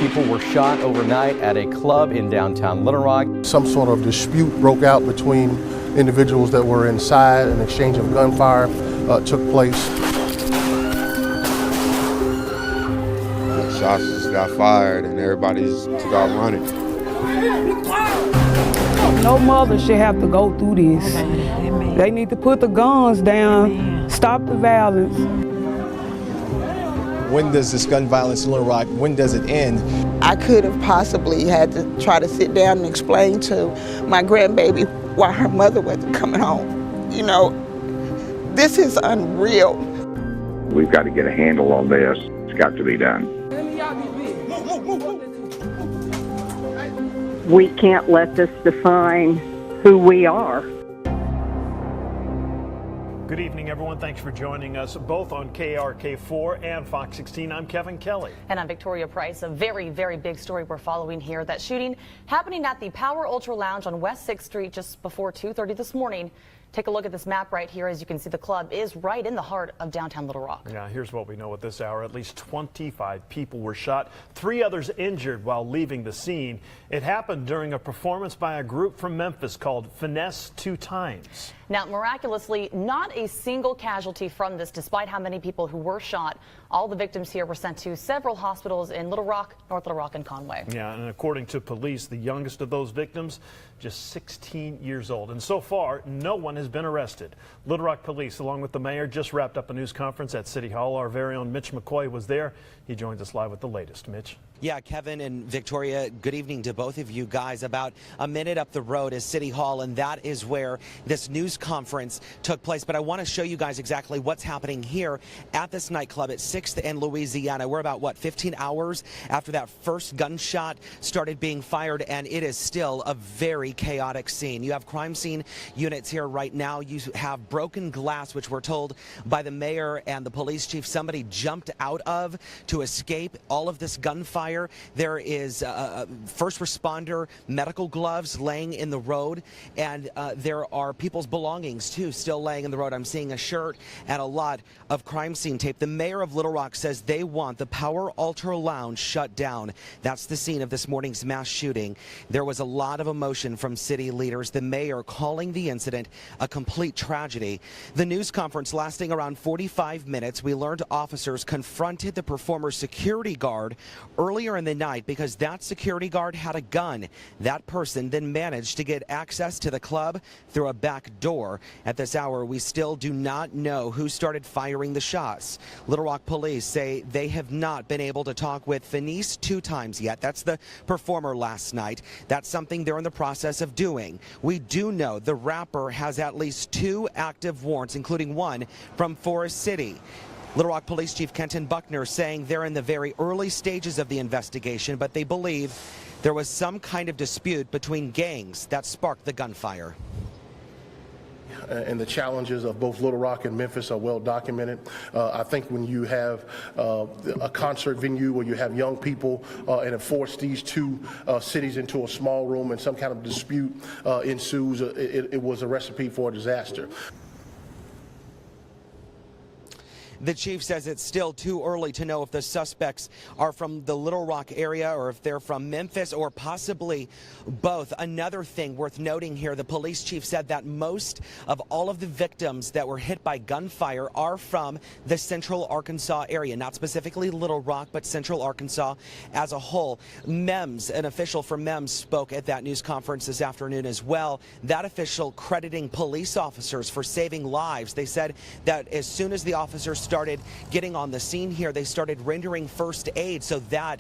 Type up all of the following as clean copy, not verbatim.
people were shot overnight at a club in downtown Little Rock. Some sort of dispute broke out between individuals that were inside. An exchange of gunfire took place. Shots just got fired and everybody just took off running. No mother should have to go through this. They need to put the guns down, stop the violence. When does this gun violence in Little Rock, when does it end? I could have possibly had to try to sit down and explain to my grandbaby why her mother wasn't coming home. You know, this is unreal. We've got to get a handle on this. It's got to be done. We can't let this define who we are. Good evening, everyone. Thanks for joining us both on KARK4 and Fox 16. I'm Kevin Kelly. And I'm Victoria Price. A very, very big story we're following here. That shooting happening at the Power Ultra Lounge on West 6th Street just before 2:30 this morning. Take a look at this map right here. As you can see, the club is right in the heart of downtown Little Rock. Yeah, here's what we know at this hour. At least 25 people were shot, 3 others injured while leaving the scene. It happened during a performance by a group from Memphis called Finesse 2 Times. Now, miraculously, not a single casualty from this, despite how many people who were shot. All the victims here were sent to several hospitals in Little Rock, North Little Rock, and Conway. Yeah, and according to police, the youngest of those victims, just 16 years old. And so far, no one has been arrested. Little Rock police, along with the mayor, just wrapped up a news conference at City Hall. Our very own Mitch McCoy was there. He joins us live with the latest. Mitch. Yeah, Kevin and Victoria, good evening to both of you guys. About a minute up the road is City Hall, and that is where this news conference took place. But I want to show you guys exactly what's happening here at this nightclub at 6th and Louisiana. We're about, 15 hours after that first gunshot started being fired, and it is still a very chaotic scene. You have crime scene units here right now. You have broken glass, which we're told by the mayor and the police chief somebody jumped out of to escape all of this gunfire. There is first responder medical gloves laying in the road, and there are people's belongings too still laying in the road. I'm seeing a shirt and a lot of crime scene tape. The mayor of Little Rock says they want the Power Ultra Lounge shut down. That's the scene of this morning's mass shooting. There was a lot of emotion from city leaders. The mayor calling the incident a complete tragedy. The news conference lasting around 45 minutes. We learned officers confronted the performer's security guard earlier in the night because that security guard had a gun. That person then managed to get access to the club through a back door. At this hour, we still do not know who started firing the shots. Little Rock police say they have not been able to talk with Finesse 2 Times yet. That's the performer last night. That's something they're in the process of doing. We do know the rapper has at least 2 active warrants, including one from Forest City. Little Rock Police Chief Kenton Buckner saying they're in the very early stages of the investigation, but they believe there was some kind of dispute between gangs that sparked the gunfire. And the challenges of both Little Rock and Memphis are well documented. I think when you have a concert venue where you have young people and it forced these 2 cities into a small room and some kind of dispute ensues, it was a recipe for a disaster. The chief says it's still too early to know if the suspects are from the Little Rock area or if they're from Memphis or possibly both. Another thing worth noting here, the police chief said that most of all of the victims that were hit by gunfire are from the Central Arkansas area, not specifically Little Rock, but Central Arkansas as a whole. MEMS, an official from MEMS, spoke at that news conference this afternoon as well. That official crediting police officers for saving lives. They said that as soon as the officers started getting on the scene here, they started rendering first aid, so that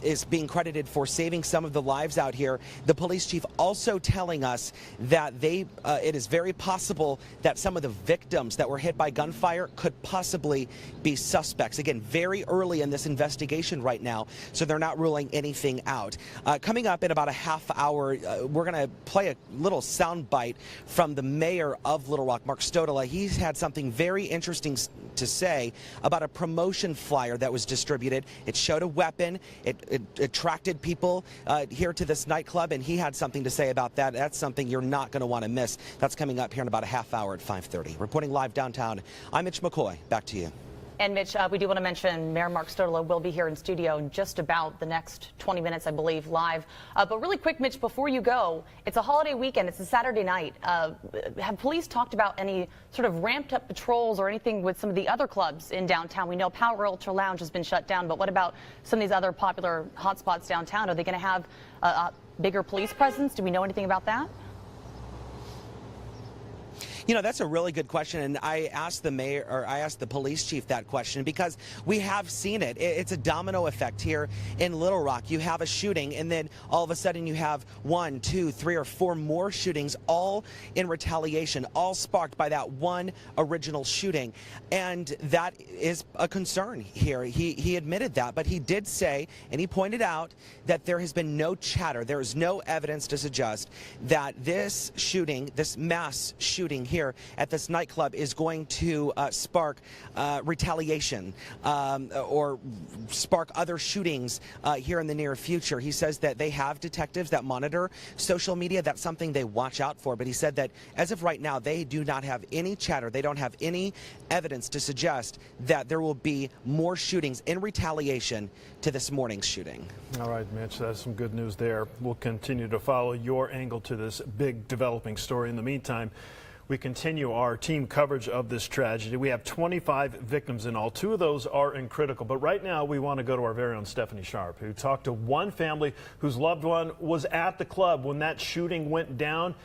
is being credited for saving some of the lives out here. The police chief also telling us that it is very possible that some of the victims that were hit by gunfire could possibly be suspects. Again, very early in this investigation right now, so they're not ruling anything out. Coming up in about a half hour, we're going to play a little sound bite from the mayor of Little Rock, Mark Stodola. He's had something very interesting to say about a promotion flyer that was distributed. It showed a weapon. It attracted people here to this nightclub, and he had something to say about that. That's something you're not going to want to miss. That's coming up here in about a half hour at 5:30. Reporting live downtown, I'm Mitch McCoy. Back to you. And Mitch, we do want to mention Mayor Mark Stodola will be here in studio in just about the next 20 minutes, I believe, live. But really quick, Mitch, before you go, it's a holiday weekend. It's a Saturday night. Have police talked about any sort of ramped up patrols or anything with some of the other clubs in downtown? We know Power Ultra Lounge has been shut down, but what about some of these other popular hotspots downtown? Are they going to have a bigger police presence? Do we know anything about that? You know, that's a really good question, and I asked the police chief that question because we have seen it. It's a domino effect here in Little Rock. You have a shooting, and then all of a sudden you have 1, 2, 3, or 4 more shootings, all in retaliation, all sparked by that one original shooting, and that is a concern here. He admitted that, but he did say, and he pointed out, that there has been no chatter. There is no evidence to suggest that this shooting, this mass shooting here at this nightclub is going to spark retaliation or spark other shootings here in the near future. He says that they have detectives that monitor social media. That's something they watch out for. But he said that as of right now, they do not have any chatter. They don't have any evidence to suggest that there will be more shootings in retaliation to this morning's shooting. All right, Mitch, that's some good news there. We'll continue to follow your angle to this big developing story. In the meantime, we continue our team coverage of this tragedy. We have 25 victims in all. 2 of those are in critical. But right now, we want to go to our very own Stephanie Sharp, who talked to one family whose loved one was at the club when that shooting went down.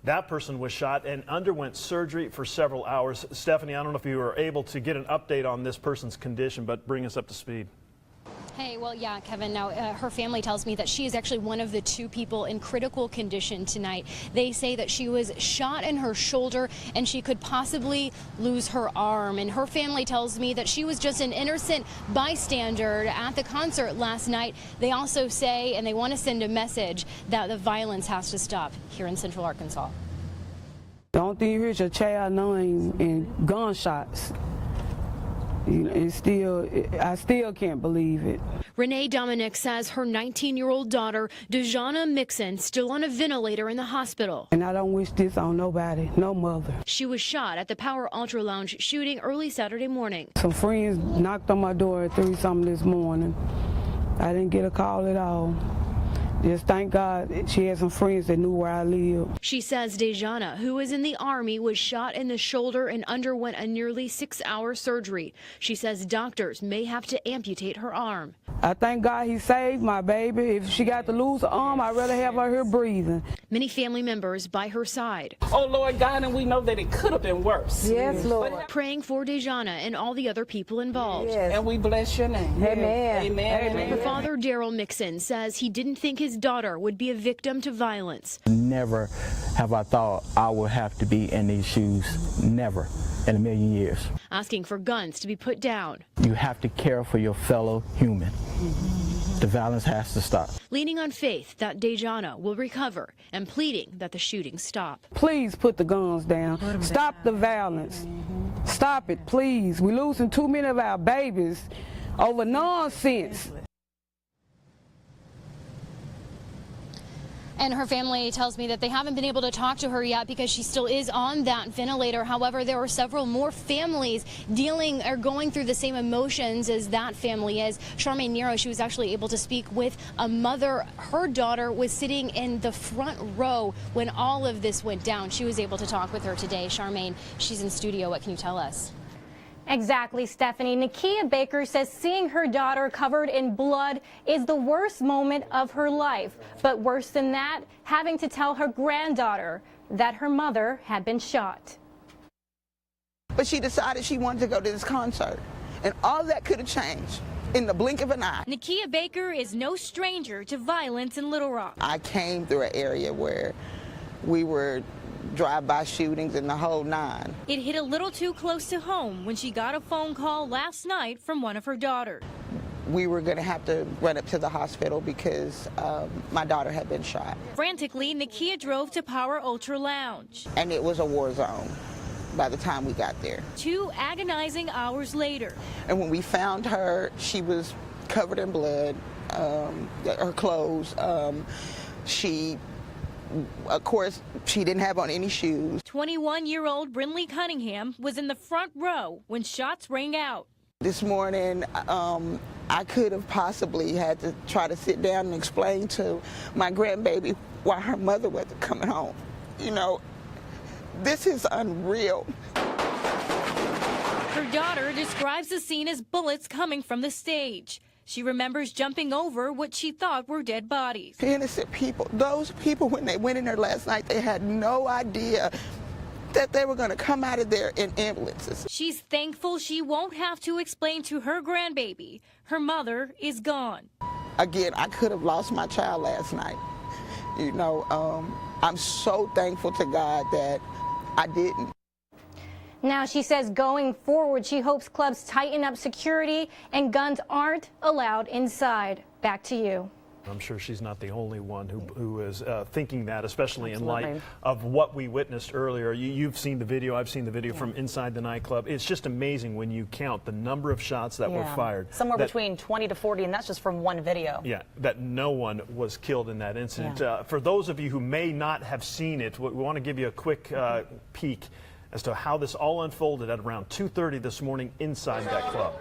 That person was shot and underwent surgery for several hours. Stephanie, I don't know if you were able to get an update on this person's condition, but bring us up to speed. Hey, well, yeah, Kevin. Now, her family tells me that she is actually one of the 2 people in critical condition tonight. They say that she was shot in her shoulder and she could possibly lose her arm. And her family tells me that she was just an innocent bystander at the concert last night. They also say, and they want to send a message, that the violence has to stop here in Central Arkansas. The only thing you hear is your child name and gunshots. I still can't believe it. Renee Dominic says her 19-year-old daughter, Dejana Mixon, still on a ventilator in the hospital. And I don't wish this on nobody, no mother. She was shot at the Power Ultra Lounge shooting early Saturday morning. Some friends knocked on my door at 3-something this morning. I didn't get a call at all. Just thank God she had some friends that knew where I live. She says Dejana, who was in the Army, was shot in the shoulder and underwent a nearly 6-hour surgery. She says doctors may have to amputate her arm. I thank God he saved my baby. If she got to lose her arm, I'd rather have her here breathing. Many family members by her side. Oh, Lord God, and we know that it could have been worse. Yes, Lord. Praying for Dejana and all the other people involved. Yes. And we bless your name. Amen. Amen. Amen. Her father, Daryl Mixon, says he didn't think his daughter would be a victim to violence. Never have I thought I would have to be in these shoes. Never in a million years. Asking for guns to be put down. You have to care for your fellow human. The violence has to stop. Leaning on faith that Dejana will recover and pleading that the shooting stop. Please put the guns down. Stop the violence. Stop it, please. We're losing too many of our babies over nonsense. And her family tells me that they haven't been able to talk to her yet because she still is on that ventilator. However, there are several more families going through the same emotions as that family is. Charmaine Nero, she was actually able to speak with a mother. Her daughter was sitting in the front row when all of this went down. She was able to talk with her today. Charmaine, she's in studio. What can you tell us? Exactly, Stephanie. Nakia Baker says seeing her daughter covered in blood is the worst moment of her life. But worse than that, having to tell her granddaughter that her mother had been shot. But she decided she wanted to go to this concert, and all that could have changed in the blink of an eye. Nakia Baker is no stranger to violence in Little Rock. I came through an area where we were drive-by shootings and the whole 9. It hit a little too close to home when she got a phone call last night from one of her daughters. We were going to have to run up to the hospital because my daughter had been shot. Frantically, Nakia drove to Power Ultra Lounge. And it was a war zone by the time we got there. 2 agonizing hours later. And when we found her, she was covered in blood, her clothes. Of course, she didn't have on any shoes. 21-year-old Brinley Cunningham was in the front row when shots rang out. This morning, I could have possibly had to try to sit down and explain to my grandbaby why her mother wasn't coming home. You know, this is unreal. Her daughter describes the scene as bullets coming from the stage. She remembers jumping over what she thought were dead bodies. Innocent people. Those people, when they went in there last night, they had no idea that they were going to come out of there in ambulances. She's thankful she won't have to explain to her grandbaby her mother is gone. Again, I could have lost my child last night. You know, I'm so thankful to God that I didn't. Now, she says going forward, she hopes clubs tighten up security and guns aren't allowed inside. Back to you. I'm sure she's not the only one who is thinking that, especially in light of what we witnessed earlier. You've seen the video. I've seen the video from inside the nightclub. It's just amazing when you count the number of shots that were fired. Somewhere between 20 to 40, and that's just from one video. Yeah, that no one was killed in that incident. For those of you who may not have seen it, we want to give you a quick peek as to how this all unfolded at around 2:30 this morning inside that club.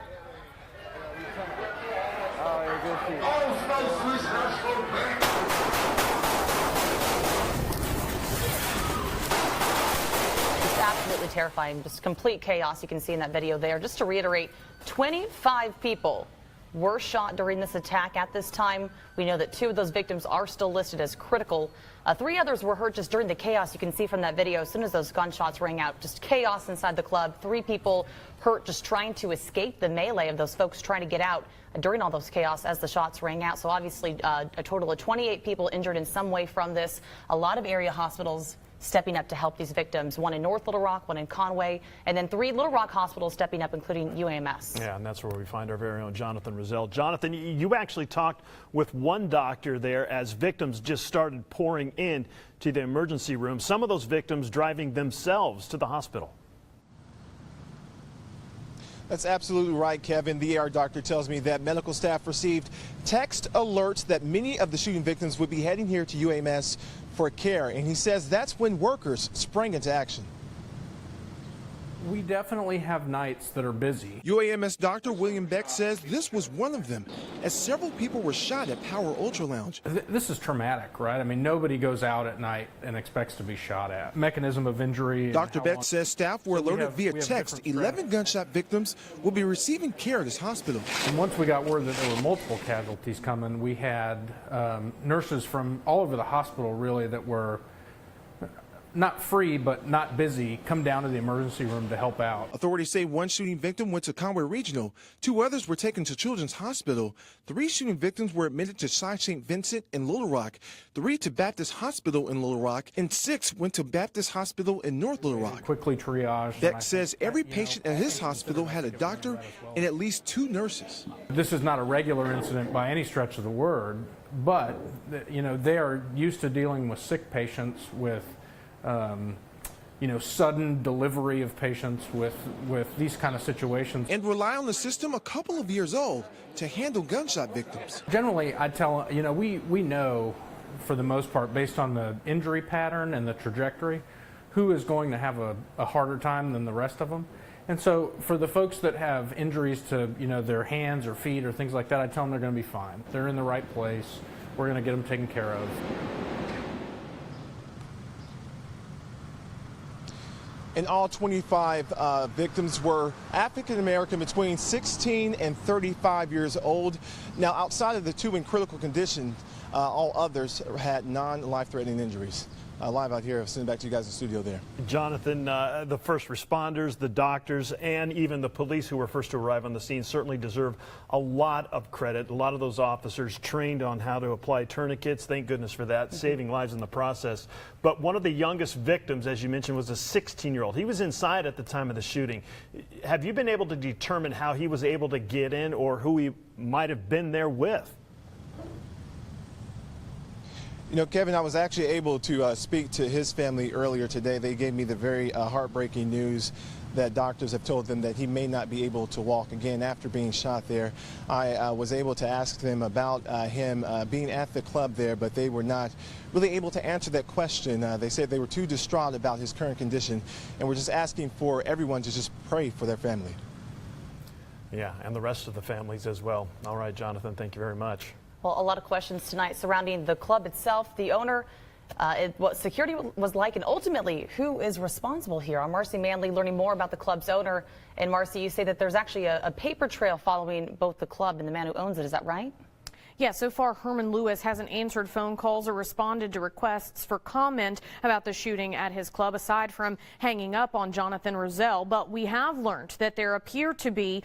It's absolutely terrifying, just complete chaos you can see in that video there. Just to reiterate, 25 people were shot during this attack at this time. We know that 2 of those victims are still listed as critical. 3 others were hurt just during the chaos you can see from that video. As soon as those gunshots rang out, just chaos inside the club. 3 people hurt just trying to escape the melee of those folks trying to get out during all those chaos as the shots rang out. So obviously a total of 28 people injured in some way from this. A lot of area hospitals stepping up to help these victims. 1 in North Little Rock, 1 in Conway, and then 3 Little Rock hospitals stepping up, including UAMS. Yeah, and that's where we find our very own Jonathan Rozelle. Jonathan, you actually talked with one doctor there as victims just started pouring in to the emergency room. Some of those victims driving themselves to the hospital. That's absolutely right, Kevin. The ER doctor tells me that medical staff received text alerts that many of the shooting victims would be heading here to UAMS for care, and he says that's when workers sprang into action. We definitely have nights that are busy. UAMS Dr. William Beck says this was one of them, as several people were shot at Power Ultra Lounge. This is traumatic, right? I mean, nobody goes out at night and expects to be shot at. Mechanism of injury. Dr. Beck says staff were alerted via text 11 gunshot victims will be receiving care at his hospital. And once we got word that there were multiple casualties coming, we had nurses from all over the hospital really that were not free, but not busy, come down to the emergency room to help out. Authorities say 1 shooting victim went to Conway Regional. 2 others were taken to Children's Hospital. 3 shooting victims were admitted to St. Vincent in Little Rock, 3 to Baptist Hospital in Little Rock, and 6 went to Baptist Hospital in North Little Rock. Quickly triaged. Beck says every patient at his hospital had a doctor and at least 2 nurses. This is not a regular incident by any stretch of the word, but they are used to dealing with sick patients, with sudden delivery of patients, with these kind of situations. And rely on the system a couple of years old to handle gunshot victims. Generally, I tell, we know for the most part, based on the injury pattern and the trajectory, who is going to have a harder time than the rest of them. And so for the folks that have injuries to, their hands or feet or things like that, I tell them they're going to be fine. They're in the right place. We're going to get them taken care of. And all 25 victims were African American between 16 and 35 years old. Now, outside of the 2 in critical condition, all others had non-life-threatening injuries. Live out here, I'll send it back to you guys in the studio there. Jonathan, the first responders, the doctors, and even the police who were first to arrive on the scene certainly deserve a lot of credit. A lot of those officers trained on how to apply tourniquets, thank goodness for that, saving lives in the process. But one of the youngest victims, as you mentioned, was a 16-year-old. He was inside at the time of the shooting. Have you been able to determine how he was able to get in or who he might have been there with? Kevin, I was actually able to speak to his family earlier today. They gave me the very heartbreaking news that doctors have told them that he may not be able to walk again after being shot there. I was able to ask them about him being at the club there, but they were not really able to answer that question. They said they were too distraught about his current condition, and we're just asking for everyone to just pray for their family. Yeah, and the rest of the families as well. All right, Jonathan, thank you very much. Well, a lot of questions tonight surrounding the club itself, the owner, what security was like, and ultimately who is responsible here. I'm Marcy Manley, learning more about the club's owner. And Marcy, you say that there's actually a paper trail following both the club and the man who owns it. Is that right? Yeah, so far Herman Lewis hasn't answered phone calls or responded to requests for comment about the shooting at his club, aside from hanging up on Jonathan Rozelle. But we have learned that there appear to be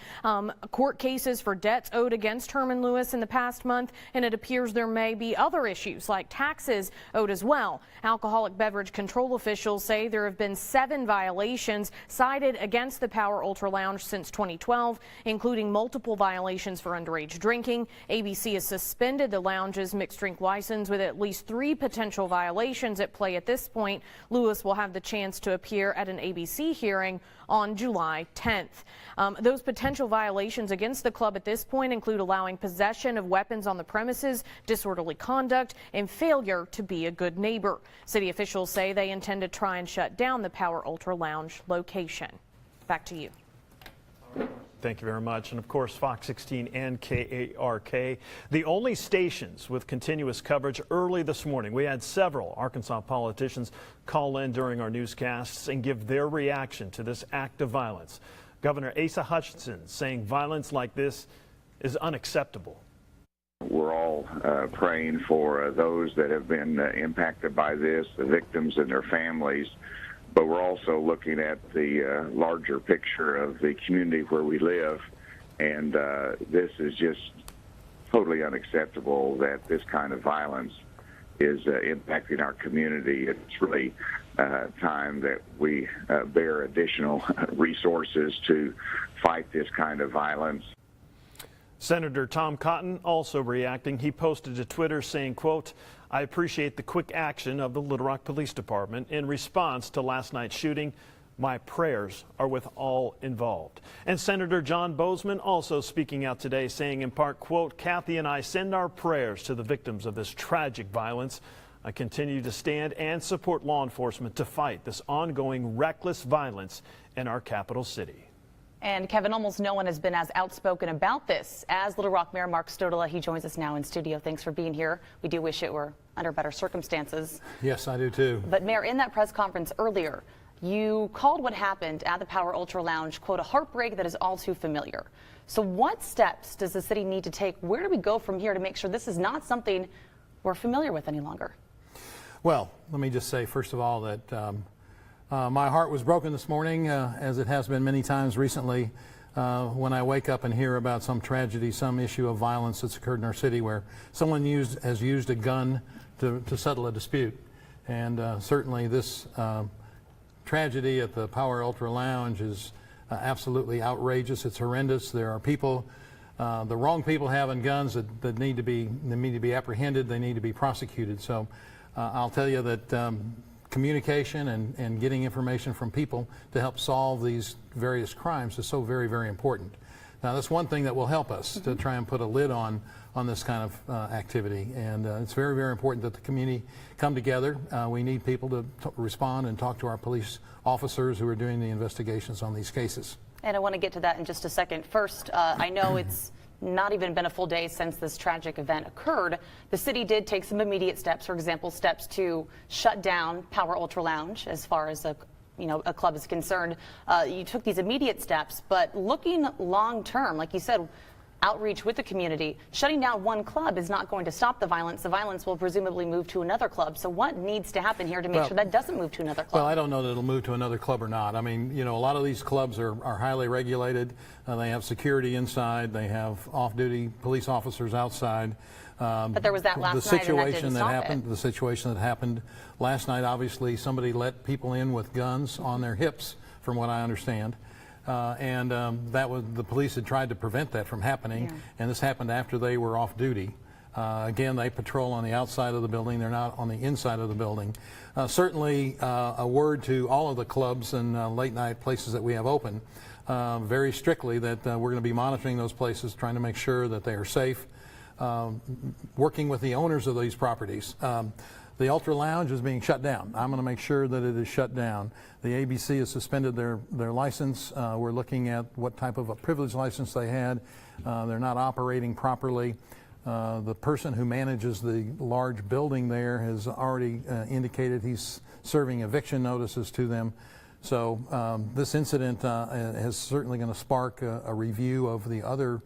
court cases for debts owed against Herman Lewis in the past month, and it appears there may be other issues like taxes owed as well. Alcoholic beverage control officials say there have been 7 violations cited against the Power Ultra Lounge since 2012, including multiple violations for underage drinking. ABC has suspended the lounge's mixed drink license with at least 3 potential violations at play at this point. Lewis will have the chance to appear at an ABC hearing on July 10th. Those potential violations against the club at this point include allowing possession of weapons on the premises, disorderly conduct, and failure to be a good neighbor. City officials say they intend to try and shut down the Power Ultra Lounge location. Back to you. Thank you very much. And of course, Fox 16 and KARK, the only stations with continuous coverage. Early this morning, we had several Arkansas politicians call in during our newscasts and give their reaction to this act of violence. Governor Asa Hutchinson saying violence like this is unacceptable. We're all praying for those that have been impacted by this, the victims and their families. But we're also looking at the larger picture of the community where we live, and this is just totally unacceptable that this kind of violence is impacting our community. It's really time that we bear additional resources to fight this kind of violence. Senator Tom Cotton also reacting. He posted to Twitter saying, quote, "I appreciate the quick action of the Little Rock Police Department in response to last night's shooting. My prayers are with all involved." And Senator John Bozeman also speaking out today saying in part, quote, "Kathy and I send our prayers to the victims of this tragic violence. I continue to stand and support law enforcement to fight this ongoing reckless violence in our capital city." And Kevin, almost no one has been as outspoken about this as Little Rock Mayor Mark Stodola. He joins us now in studio. Thanks for being here. We do wish it were under better circumstances. Yes, I do too. But Mayor, in that press conference earlier, you called what happened at the Power Ultra Lounge, quote, "a heartbreak that is all too familiar." So what steps does the city need to take? Where do we go from here to make sure this is not something we're familiar with any longer? Well, let me just say, first of all, that my heart was broken this morning, as it has been many times recently, when I wake up and hear about some tragedy, some issue of violence that's occurred in our city where someone has used a gun to settle a dispute. And certainly this tragedy at the Power Ultra Lounge is absolutely outrageous. It's horrendous. There are people, the wrong people having guns that need to be apprehended. They need to be prosecuted. So I'll tell you that communication and getting information from people to help solve these various crimes is so very, very important. Now, that's one thing that will help us to try and put a lid on this kind of activity. And it's very, very important that the community come together. We need people to respond and talk to our police officers who are doing the investigations on these cases. And I want to get to that in just a second. First, I know it's not even been a full day since this tragic event occurred. The city did take some immediate steps, for example, steps to shut down Power Ultra Lounge as far as a club is concerned. You took these immediate steps, but looking long term, like you said, outreach with the community, shutting down one club is not going to stop the violence. The violence will presumably move to another club. So what needs to happen here to make sure that doesn't move to another club? Well, I don't know that it'll move to another club or not. I mean, a lot of these clubs are highly regulated. They have security inside. They have off-duty police officers outside. But there was that last night, and that didn't stop it. The situation that happened last night, obviously somebody let people in with guns on their hips, from what I understand. That was, the police had tried to prevent that from happening, and this happened after they were off duty. Again, they patrol on the outside of the building. They're not on the inside of the building. Certainly, a word to all of the clubs and late night places that we have open, very strictly, that we're going to be monitoring those places, trying to make sure that they are safe, working with the owners of these properties. The Ultra Lounge is being shut down. I'm going to make sure that it is shut down. The ABC has suspended their license. We're looking at what type of a privilege license they had. They're not operating properly. The person who manages the large building there has already indicated he's serving eviction notices to them. So this incident is certainly going to spark a review of the other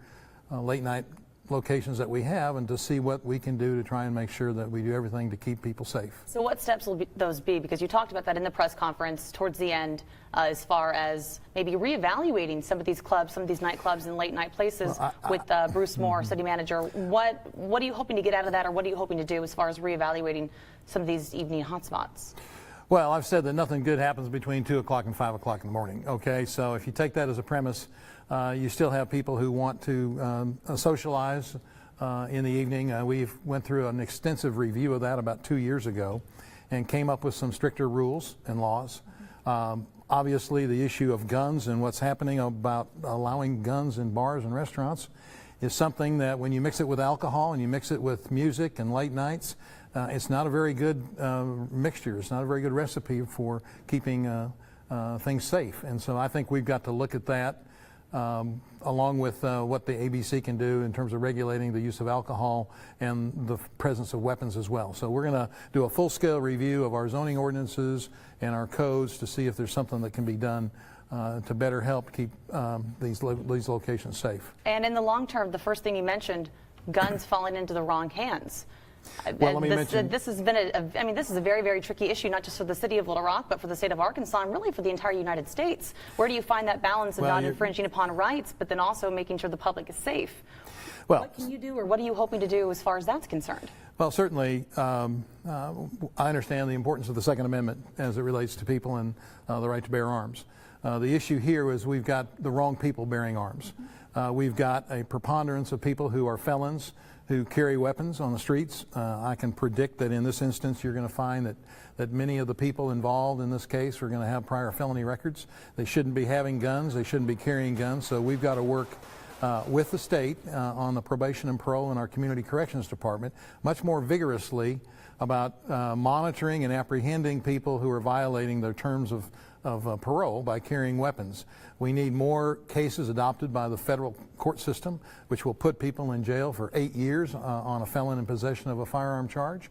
late night locations that we have, and to see what we can do to try and make sure that we do everything to keep people safe. So what steps will those be? Because you talked about that in the press conference towards the end, as far as maybe reevaluating some of these clubs, some of these nightclubs and late night places with Bruce Moore, city manager. What are you hoping to get out of that, or what are you hoping to do as far as reevaluating some of these evening hotspots? Well, I've said that nothing good happens between 2 o'clock and 5 o'clock in the morning, okay? So if you take that as a premise, you still have people who want to socialize in the evening. We've went through an extensive review of that about 2 years ago and came up with some stricter rules and laws. Obviously, the issue of guns and what's happening about allowing guns in bars and restaurants is something that when you mix it with alcohol and you mix it with music and late nights, it's not a very good mixture. It's not a very good recipe for keeping things safe. And so I think we've got to look at that along with what the ABC can do in terms of regulating the use of alcohol and the presence of weapons as well. So we're going to do a full-scale review of our zoning ordinances and our codes to see if there's something that can be done to better help keep these locations safe. And in the long term, the first thing you mentioned, guns falling into the wrong hands. Well, let me mention, this has been this is a very, very tricky issue, not just for the city of Little Rock, but for the state of Arkansas, and really for the entire United States. Where do you find that balance of not infringing upon rights, but then also making sure the public is safe? Well, what can you do, or what are you hoping to do as far as that's concerned? Well, certainly, I understand the importance of the Second Amendment as it relates to people and the right to bear arms. The issue here is we've got the wrong people bearing arms. We've got a preponderance of people who are felons who carry weapons on the streets. I can predict that in this instance you're going to find that many of the people involved in this case are going to have prior felony records. They shouldn't be having guns. They shouldn't be carrying guns. So we've got to work with the state on the probation and parole in our community corrections department much more vigorously about monitoring and apprehending people who are violating their terms of parole by carrying weapons. We need more cases adopted by the federal court system, which will put people in jail for 8 years on a felon in possession of a firearm charge.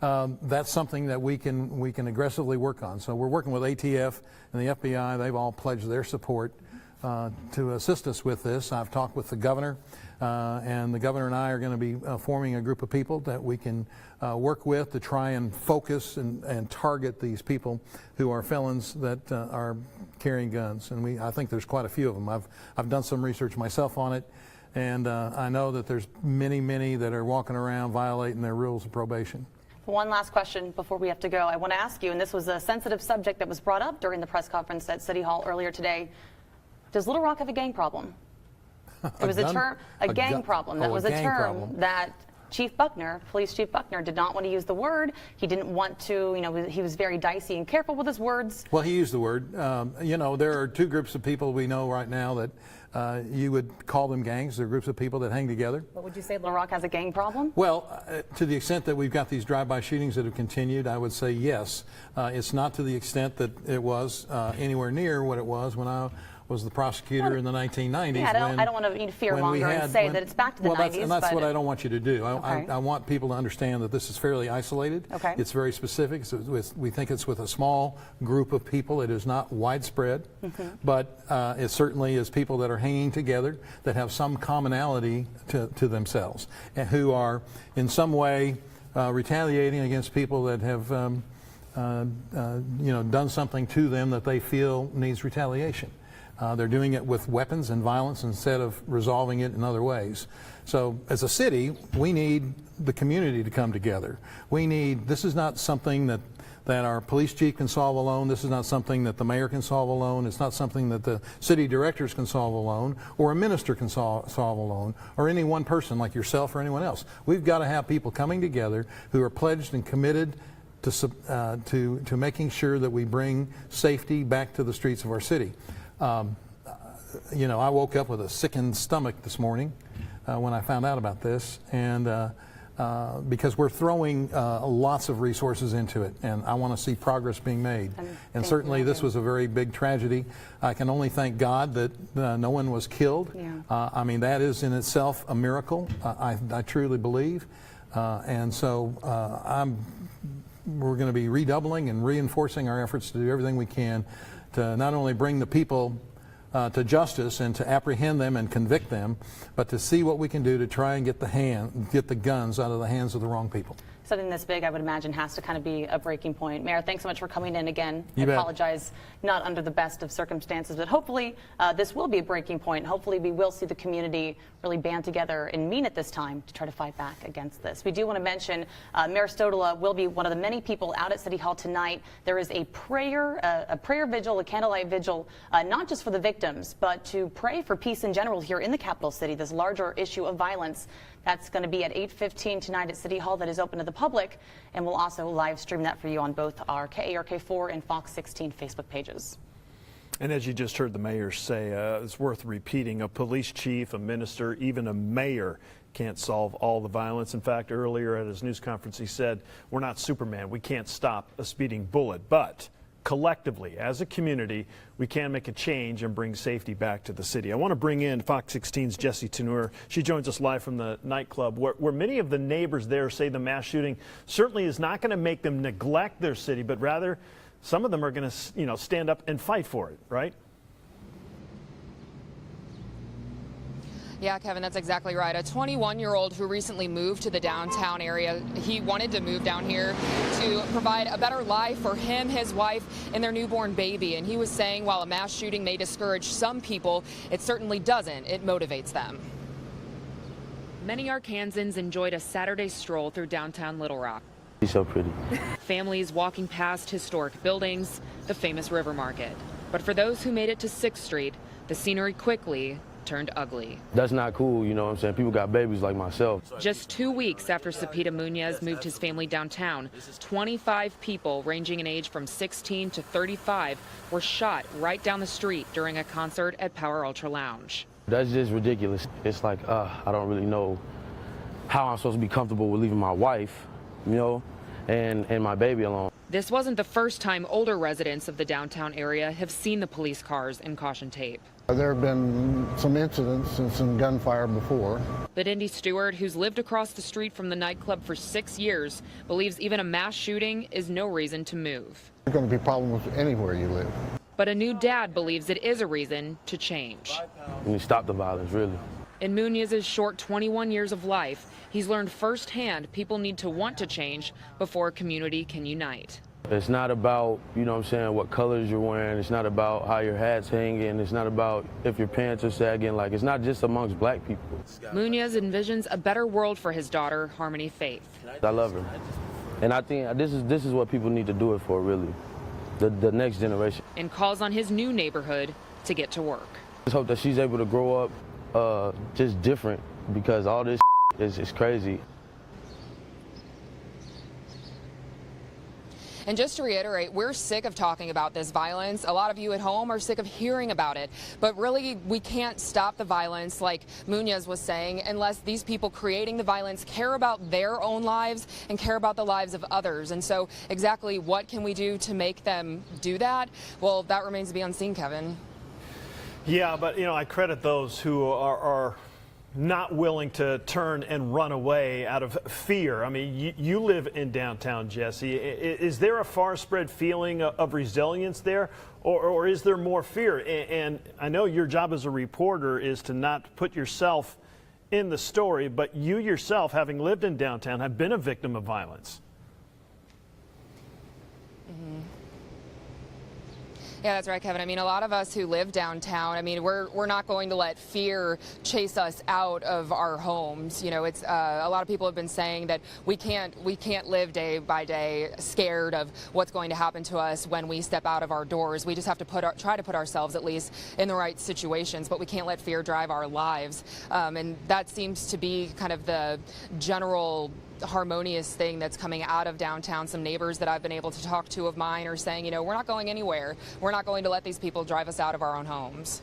That's something that we can aggressively work on. So we're working with ATF and the FBI. They've all pledged their support to assist us with this. I've talked with the governor, and the governor and I are going to be forming a group of people that we can work with to try and focus and target these people who are felons that are carrying guns. And I think there's quite a few of them. I've done some research myself on it, and I know that there's many that are walking around violating their rules of probation. One last question before we have to go. I want to ask you, and this was a sensitive subject that was brought up during the press conference at City Hall earlier today. Does Little Rock have a gang problem? It was a gang problem. That was a term that Chief Buckner, Police Chief Buckner, did not want to use the word. He didn't want to, he was very dicey and careful with his words. Well, he used the word. There are two groups of people we know right now that you would call them gangs. They're groups of people that hang together. But would you say Little Rock has a gang problem? Well, to the extent that we've got these drive-by shootings that have continued, I would say yes. It's not to the extent that it was anywhere near what it was when I was the prosecutor in the 1990s. Yeah, I don't want to fear-monger and say that it's back to the 90s. That's what I don't want you to do. I want people to understand that this is fairly isolated. Okay. It's very specific. We think it's with a small group of people. It is not widespread, but it certainly is people that are hanging together that have some commonality to themselves and who are in some way retaliating against people that have done something to them that they feel needs retaliation. They're doing it with weapons and violence instead of resolving it in other ways. So as a city, we need the community to come together. This is not something that our police chief can solve alone. This is not something that the mayor can solve alone. It's not something that the city directors can solve alone, or a minister can solve alone, or any one person like yourself or anyone else. We've got to have people coming together who are pledged and committed to making sure that we bring safety back to the streets of our city. I woke up with a sickened stomach this morning when I found out about this, and because we're throwing lots of resources into it, and I want to see progress being made. And certainly this was a very big tragedy. I can only thank God that no one was killed. I mean, that is in itself a miracle, I truly believe. And so we're going to be redoubling and reinforcing our efforts to do everything we can to not only bring the people to justice and to apprehend them and convict them, but to see what we can do to try and get the guns out of the hands of the wrong people. Something this big, I would imagine, has to kind of be a breaking point. Mayor, thanks so much for coming in again. I apologize, not under the best of circumstances, but hopefully this will be a breaking point. Hopefully we will see the community really band together and mean it this time to try to fight back against this. We do want to mention Mayor Stodola will be one of the many people out at City Hall tonight. There is a prayer vigil, a candlelight vigil, not just for the victims, but to pray for peace in general here in the capital city, this larger issue of violence. That's going to be at 8:15 tonight at City Hall. That is open to the public, and we'll also live stream that for you on both our KARK4 and Fox 16 Facebook pages. And as you just heard the mayor say, it's worth repeating, a police chief, a minister, even a mayor can't solve all the violence. In fact, earlier at his news conference, he said, we're not Superman. We can't stop a speeding bullet, but collectively, as a community, we can make a change and bring safety back to the city. I want to bring in Fox 16's Jessie Teneur. She joins us live from the nightclub, where many of the neighbors there say the mass shooting certainly is not going to make them neglect their city, but rather some of them are going to, stand up and fight for it, right? Yeah, Kevin, that's exactly right. A 21-year-old who recently moved to the downtown area, he wanted to move down here to provide a better life for him, his wife, and their newborn baby. And he was saying while a mass shooting may discourage some people, it certainly doesn't. It motivates them. Many Arkansans enjoyed a Saturday stroll through downtown Little Rock. He's so pretty. Families walking past historic buildings, the famous River Market. But for those who made it to 6th Street, the scenery quickly turned ugly. That's not cool, you know what I'm saying? People got babies like myself. Just 2 weeks after Cepeda Munoz moved his family downtown, 25 people ranging in age from 16 to 35 were shot right down the street during a concert at Power Ultra Lounge. That's just ridiculous. It's like, I don't really know how I'm supposed to be comfortable with leaving my wife, and my baby alone. This wasn't the first time older residents of the downtown area have seen the police cars and caution tape. There have been some incidents and some gunfire before. But Indy Stewart, who's lived across the street from the nightclub for 6 years, believes even a mass shooting is no reason to move. There's going to be problems anywhere you live. But a new dad believes it is a reason to change. We need to stop the violence, really. In Munoz's short 21 years of life, he's learned firsthand people need to want to change before a community can unite. It's not about, what colors you're wearing. It's not about how your hat's hanging. It's not about if your pants are sagging. It's not just amongst black people. Munoz envisions a better world for his daughter, Harmony Faith. I love her. And I think this is what people need to do it for, really. The next generation. And calls on his new neighborhood to get to work. I just hope that she's able to grow up just different, because all this is crazy. And just to reiterate, we're sick of talking about this violence. A lot of you at home are sick of hearing about it. But really, we can't stop the violence, like Munoz was saying, unless these people creating the violence care about their own lives and care about the lives of others. And so exactly what can we do to make them do that? Well, that remains to be unseen, Kevin. Yeah, but, I credit those who are not willing to turn and run away out of fear. I mean, you live in downtown, Jessie. Is there a far spread feeling of resilience there, or is there more fear? And I know your job as a reporter is to not put yourself in the story, but you yourself, having lived in downtown, have been a victim of violence. Yeah, that's right, Kevin. I mean, a lot of us who live downtown, we're not going to let fear chase us out of our homes. It's a lot of people have been saying that we can't live day by day scared of what's going to happen to us when we step out of our doors. We just have to try to put ourselves at least in the right situations, but we can't let fear drive our lives. And that seems to be kind of the general harmonious thing that's coming out of downtown. Some neighbors that I've been able to talk to of mine are saying, we're not going anywhere. We're not going to let these people drive us out of our own homes.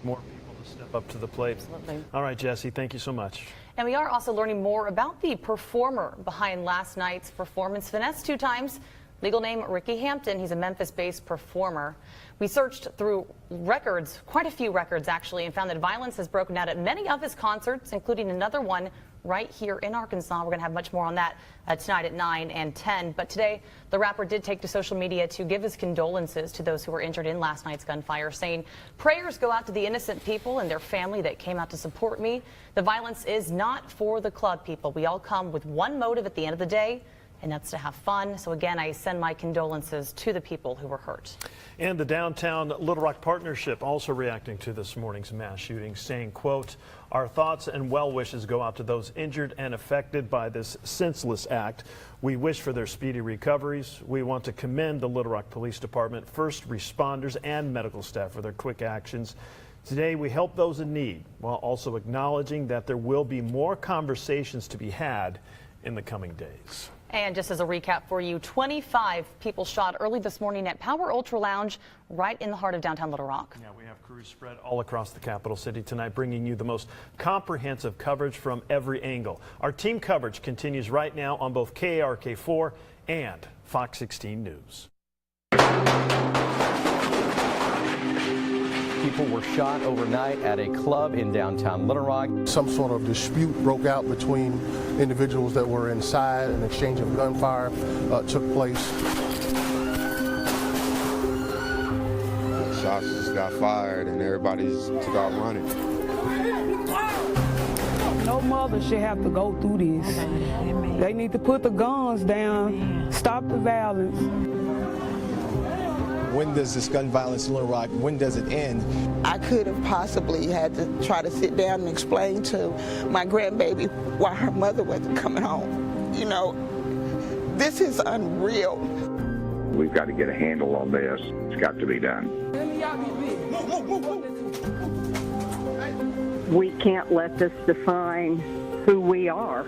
More people Step up to the plate. Absolutely. All right, Jesse, thank you so much. And we are also learning more about the performer behind last night's performance. Finesse 2 times. Legal name Ricky Hampton. He's a Memphis-based performer. We searched through records, quite a few records actually, and found that violence has broken out at many of his concerts, including another one right here in Arkansas. We're going to have much more on that tonight at 9 and 10. But today, the rapper did take to social media to give his condolences to those who were injured in last night's gunfire, saying, "Prayers go out to the innocent people and their family that came out to support me. The violence is not for the club people. We all come with one motive at the end of the day, and that's to have fun. So again, I send my condolences to the people who were hurt." And the Downtown Little Rock Partnership also reacting to this morning's mass shooting, saying, quote, "Our thoughts and well wishes go out to those injured and affected by this senseless act. We wish for their speedy recoveries. We want to commend the Little Rock Police Department, first responders, and medical staff for their quick actions. Today, we help those in need while also acknowledging that there will be more conversations to be had in the coming days." And just as a recap for you, 25 people shot early this morning at Power Ultra Lounge right in the heart of downtown Little Rock. Yeah, we have crews spread all across the capital city tonight, bringing you the most comprehensive coverage from every angle. Our team coverage continues right now on both KARK4 and Fox 16 News. People were shot overnight at a club in downtown Little Rock. Some sort of dispute broke out between individuals that were inside. An exchange of gunfire took place. Shots just got fired and everybody just took out running. No mother should have to go through this. They need to put the guns down, stop the violence. When does this gun violence in Little Rock, when does it end? I could have possibly had to try to sit down and explain to my grandbaby why her mother wasn't coming home. You know, this is unreal. We've got to get a handle on this. It's got to be done. We can't let this define who we are.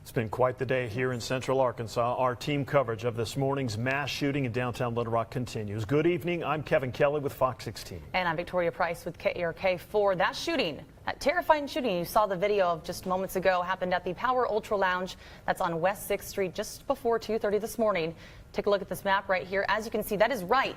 It's been quite the day here in Central Arkansas. Our team coverage of this morning's mass shooting in downtown Little Rock continues. Good evening. I'm Kevin Kelly with Fox 16. And I'm Victoria Price with KARK4. That shooting, that terrifying shooting you saw the video of just moments ago, happened at the Power Ultra Lounge. That's on West 6th Street just before 2:30 this morning. Take a look at this map right here. As you can see, that is right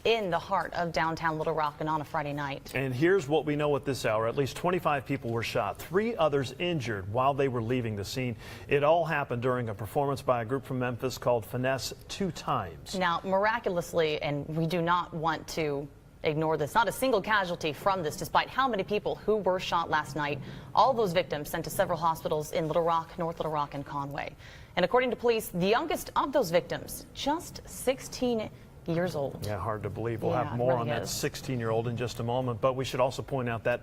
in the heart of downtown Little Rock and on a Friday night. And here's what we know at this hour. At least 25 people were shot, 3 others injured while they were leaving the scene. It all happened during a performance by a group from Memphis called Finesse 2 times. Now, miraculously, and we do not want to ignore this, not a single casualty from this, despite how many people who were shot last night. All those victims sent to several hospitals in Little Rock, North Little Rock, and Conway. And according to police, the youngest of those victims, just 16 years old. Yeah, hard to believe. We'll Yeah, have more it on really that is. 16-year-old in just a moment. But we should also point out that,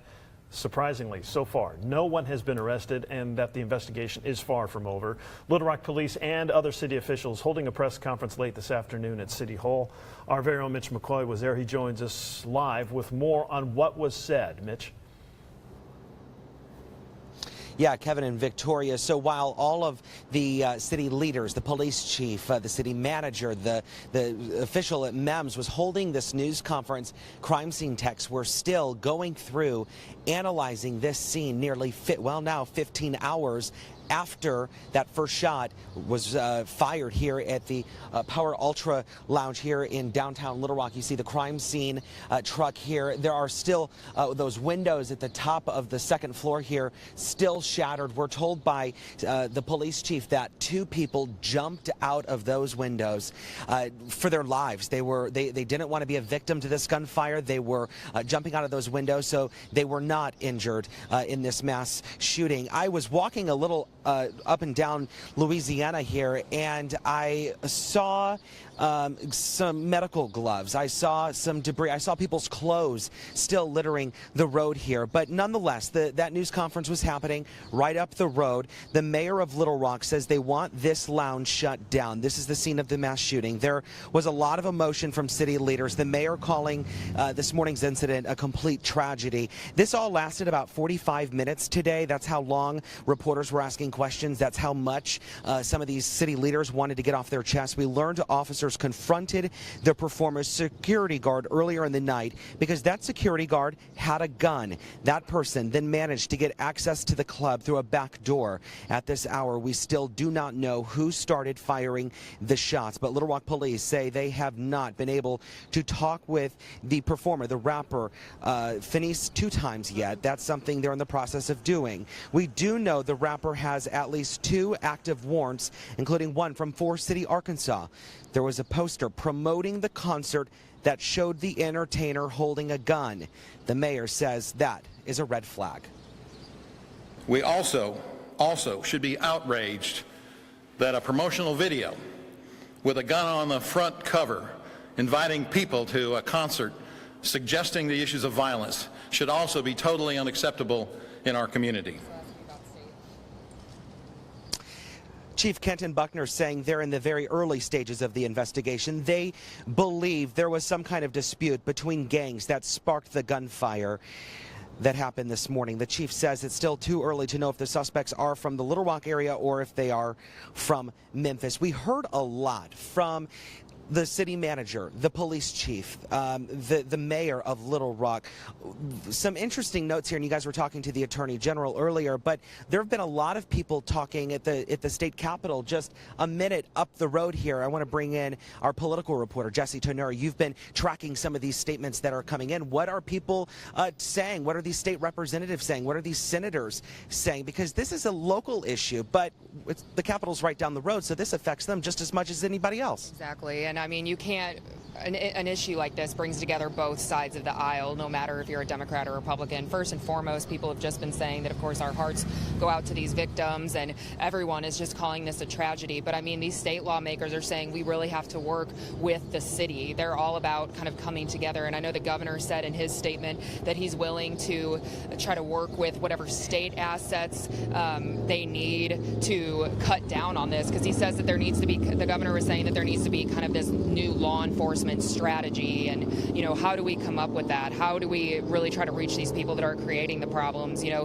surprisingly, so far, no one has been arrested and that the investigation is far from over. Little Rock police and other city officials holding a press conference late this afternoon at City Hall. Our very own Mitch McCoy was there. He joins us live with more on what was said. Mitch. Yeah, Kevin and Victoria. So while all of the city leaders, the police chief, the city manager, the official at MEMS was holding this news conference, crime scene techs were still going through, analyzing this scene nearly 15 hours after that first shot was fired here at the Power Ultra Lounge here in downtown Little Rock. You see the crime scene truck here. There are still those windows at the top of the second floor here still shattered. We're told by the police chief that 2 people jumped out of those windows for their lives. They didn't want to be a victim to this gunfire. They were jumping out of those windows, so they were not injured in this mass shooting. I was walking a little up and down Louisiana here, and I saw some medical gloves. I saw some debris. I saw people's clothes still littering the road here. But nonetheless, that news conference was happening right up the road. The mayor of Little Rock says they want this lounge shut down. This is the scene of the mass shooting. There was a lot of emotion from city leaders. The mayor calling this morning's incident a complete tragedy. This all lasted about 45 minutes today. That's how long reporters were asking asking questions. That's how much some of these city leaders wanted to get off their chest. We learned officers confronted the performer's security guard earlier in the night because that security guard had a gun. That person then managed to get access to the club through a back door. At this hour, we still do not know who started firing the shots, but Little Rock police say they have not been able to talk with the performer, the rapper, Phineas 2 times yet. That's something they're in the process of doing. We do know the rapper has at least 2 active warrants, including one from Forest City, Arkansas. There was a poster promoting the concert that showed the entertainer holding a gun. The mayor says that is a red flag. We also should be outraged that a promotional video with a gun on the front cover inviting people to a concert suggesting the issues of violence should also be totally unacceptable in our community. Chief Kenton Buckner saying they're in the very early stages of the investigation. They believe there was some kind of dispute between gangs that sparked the gunfire that happened this morning. The chief says it's still too early to know if the suspects are from the Little Rock area or if they are from Memphis. We heard a lot from the city manager, the police chief, the mayor of Little Rock. Some interesting notes here, and you guys were talking to the attorney general earlier, but there have been a lot of people talking at the state capitol just a minute up the road here. I want to bring in our political reporter, Jesse Tonera. You've been tracking some of these statements that are coming in. What are people saying? What are these state representatives saying? What are these senators saying? Because this is a local issue, but the Capitol's right down the road, so this affects them just as much as anybody else. Exactly. And I mean, you can't, an issue like this brings together both sides of the aisle, no matter if you're a Democrat or Republican. First and foremost, people have just been saying that, of course, our hearts go out to these victims, and everyone is just calling this a tragedy. But I mean, these state lawmakers are saying we really have to work with the city. They're all about kind of coming together. And I know the governor said in his statement that he's willing to try to work with whatever state assets they need to cut down on this, because he says that there needs to be, the governor was saying that there needs to be kind of this new law enforcement strategy. And, you know, how do we come up with that? How do we really try to reach these people that are creating the problems? You know,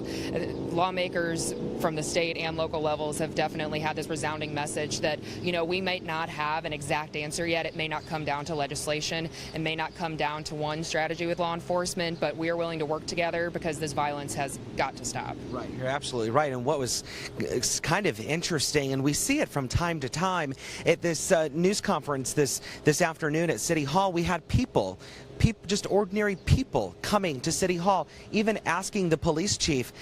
lawmakers from the state and local levels have definitely had this resounding message that, you know, we might not have an exact answer yet. It may not come down to legislation. It may not come down to one strategy with law enforcement, but we are willing to work together because this violence has got to stop. Right, you're absolutely right. And what was kind of interesting, and we see it from time to time at this news conference this afternoon at City Hall, we had people, just ordinary people coming to City Hall, even asking the police chief,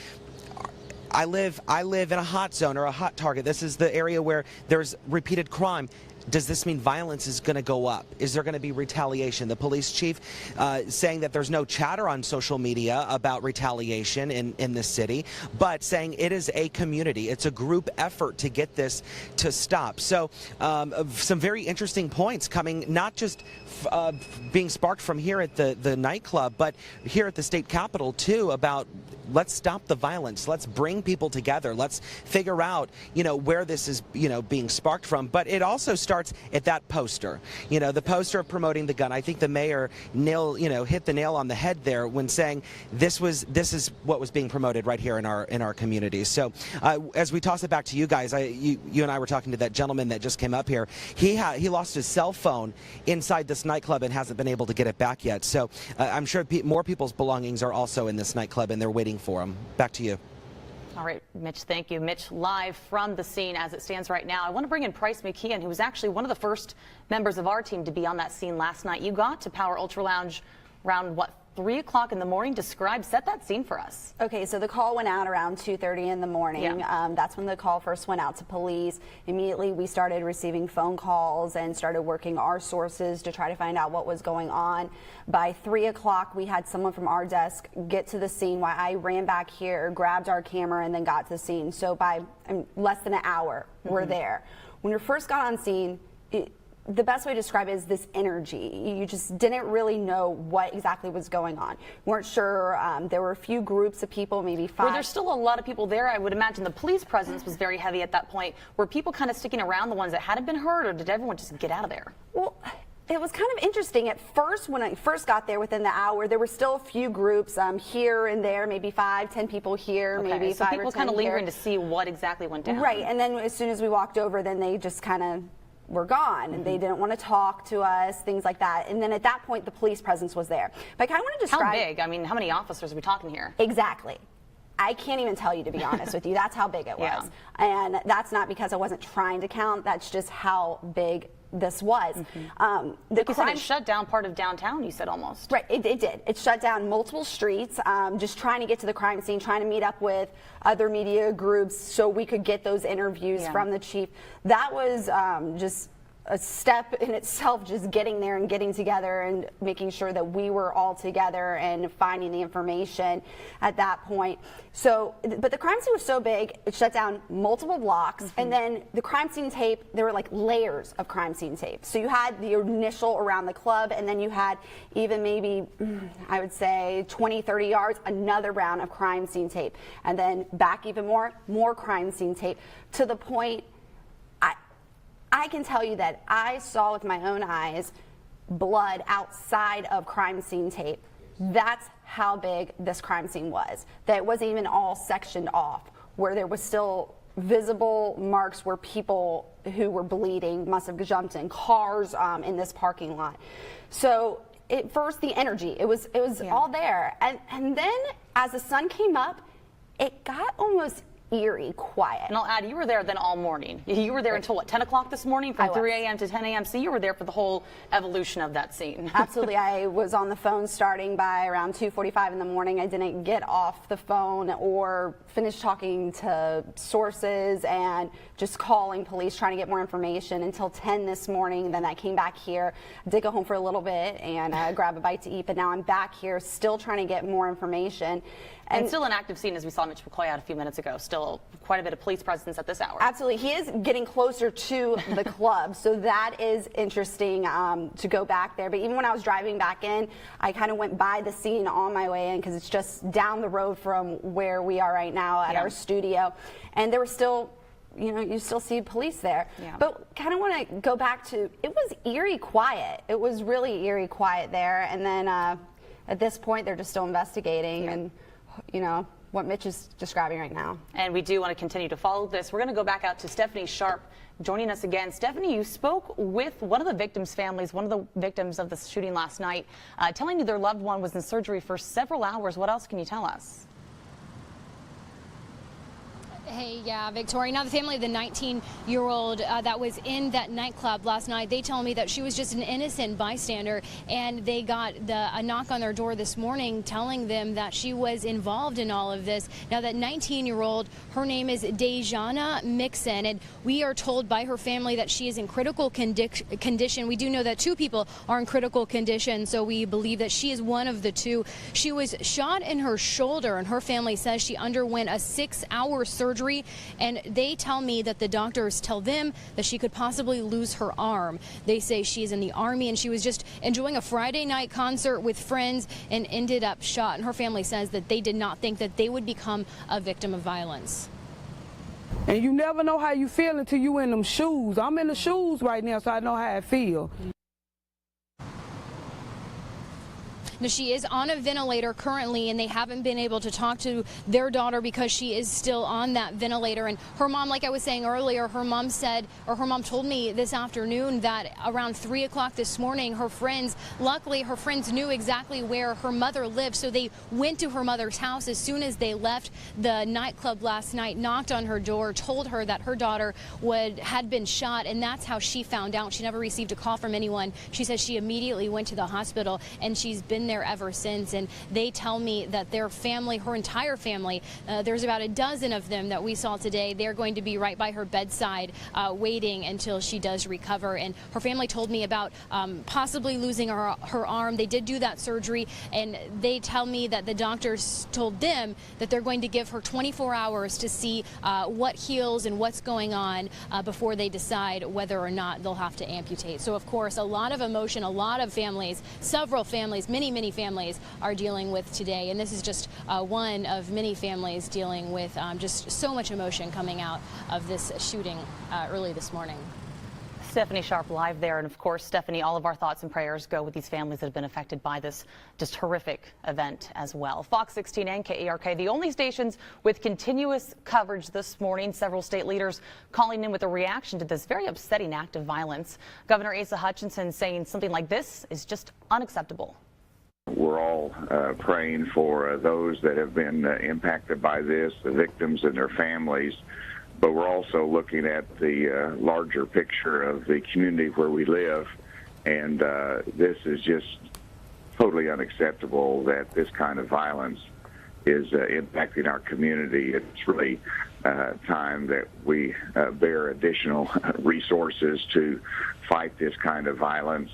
I live in a hot zone or a hot target. This is the area where there's repeated crime. Does this mean violence is going to go up? Is there going to be retaliation? The police chief saying that there's no chatter on social media about retaliation in the city, but saying it is a community. It's a group effort to get this to stop. So some very interesting points coming, not just being sparked from here at the nightclub, but here at the state capitol too, about let's stop the violence. Let's bring people together. Let's figure out, you know, where this is, you know, being sparked from. But it also starts at that poster, you know, the poster of promoting the gun. I think the mayor hit the nail on the head there when saying this is what was being promoted right here in our community. So as we toss it back to you guys, you and I were talking to that gentleman that just came up here. He lost his cell phone inside this nightclub and hasn't been able to get it back yet. So I'm sure more people's belongings are also in this nightclub and they're waiting for him. Back to you. All right, Mitch, thank you. Mitch, live from the scene as it stands right now. I want to bring in Price McKeon, who was actually one of the first members of our team to be on that scene last night. You got to Power Ultra Lounge around, what, 3 o'clock in the morning? Set that scene for us. Okay, so the call went out around 2:30 in the morning. Yeah. That's when the call first went out to police. Immediately we started receiving phone calls and started working our sources to try to find out what was going on. By 3 o'clock we had someone from our desk get to the scene while I ran back here, grabbed our camera, and then got to the scene. So by less than an hour we're there. When we first got on scene, the best way to describe it is this energy. You just didn't really know what exactly was going on. You weren't sure. There were a few groups of people, maybe 5. Were there still a lot of people there? I would imagine the police presence was very heavy at that point. Were people kind of sticking around, the ones that hadn't been hurt, or did everyone just get out of there? Well, It was kind of interesting. At first, when I first got there, within the hour, there were still a few groups here and there, maybe 5, 10 people here, maybe so 5 people or 10 kind of lingering here. to see what exactly went down. Right, and then as soon as we walked over, then they just kind of were gone, and they didn't want to talk to us, things like that. And then at that point, the police presence was there. But I kind of want to describe... How big? I mean, how many officers are we talking here? Exactly. I can't even tell you, to be honest with you. That's how big it was. And that's not because I wasn't trying to count. That's just how big this was. Like you said, it shut down part of downtown, you said almost. Right, it did. It shut down multiple streets, just trying to get to the crime scene, trying to meet up with other media groups so we could get those interviews from the chief. That was just a step in itself, just getting there and getting together and making sure that we were all together and finding the information at that point. So, but the crime scene was so big, it shut down multiple blocks, and then the crime scene tape, there were like layers of crime scene tape. So you had the initial around the club, and then you had even maybe, I would say 20, 30 yards, another round of crime scene tape. And then back even more crime scene tape, to the point I can tell you that I saw with my own eyes blood outside of crime scene tape. That's how big this crime scene was. That it wasn't even all sectioned off, where there was still visible marks where people who were bleeding must have jumped in cars in this parking lot. So first the energy, it was all there. And then as the sun came up, it got almost eerie quiet. And I'll add, you were there then all morning. You were there until what, 10 o'clock this morning, from 3 a.m. to 10 a.m. So you were there for the whole evolution of that scene. Absolutely. I was on the phone starting by around 2:45 in the morning. I didn't get off the phone or finish talking to sources and just calling police, trying to get more information until 10 this morning. Then I came back here, did go home for a little bit and grab a bite to eat. But now I'm back here still trying to get more information. And still an active scene, as we saw Mitch McCoy out a few minutes ago. Still quite a bit of police presence at this hour. Absolutely. He is getting closer to the club, so that is interesting to go back there. But even when I was driving back in, I kind of went by the scene on my way in because it's just down the road from where we are right now at our studio. And there were still, you still see police there. But kind of want to go back to, it was eerie quiet. It was really eerie quiet there. And then at this point, they're just still investigating and what Mitch is describing right now. And we do want to continue to follow this. We're going to go back out to Stephanie Sharp joining us again. Stephanie, you spoke with one of the victims' families, one of the victims of the shooting last night, telling you their loved one was in surgery for several hours. What else can you tell us? Hey, yeah, Victoria. Now, the family of the 19-year-old that was in that nightclub last night, they tell me that she was just an innocent bystander, and they got a knock on their door this morning telling them that she was involved in all of this. Now, that 19-year-old, her name is Dejana Mixon, and we are told by her family that she is in critical condition. We do know that 2 people are in critical condition, so we believe that she is one of the 2. She was shot in her shoulder, and her family says she underwent a 6-hour surgery. And they tell me that the doctors tell them that she could possibly lose her arm. They say she's in the Army and she was just enjoying a Friday night concert with friends and ended up shot. And her family says that they did not think that they would become a victim of violence. And you never know how you feel until you in them shoes. I'm in the shoes right now, so I know how I feel. Now, she is on a ventilator currently, and they haven't been able to talk to their daughter because she is still on that ventilator. And her mom, like I was saying earlier, her mom told me this afternoon that around 3 o'clock this morning, luckily her friends knew exactly where her mother lived, so they went to her mother's house as soon as they left the nightclub last night, knocked on her door, told her that her daughter had been shot, and that's how she found out. She never received a call from anyone. She says she immediately went to the hospital, and she's been there ever since. And they tell me that their family, her entire family, there's about a dozen of them that we saw today. They're going to be right by her bedside waiting until she does recover. And her family told me about possibly losing her arm. They did do that surgery, and they tell me that the doctors told them that they're going to give her 24 hours to see what heals and what's going on before they decide whether or not they'll have to amputate. So, of course, a lot of emotion, a lot of families, several families, many families are dealing with today. And this is just one of many families dealing with just so much emotion coming out of this shooting early this morning. Stephanie Sharp live there. And of course, Stephanie, all of our thoughts and prayers go with these families that have been affected by this just horrific event as well. Fox 16 and KARK, the only stations with continuous coverage this morning. Several state leaders calling in with a reaction to this very upsetting act of violence. Governor Asa Hutchinson saying something like this is just unacceptable. We're all praying for those that have been impacted by this, the victims and their families. But we're also looking at the larger picture of the community where we live, and this is just totally unacceptable that this kind of violence is impacting our community. It's really time that we bear additional resources to fight this kind of violence.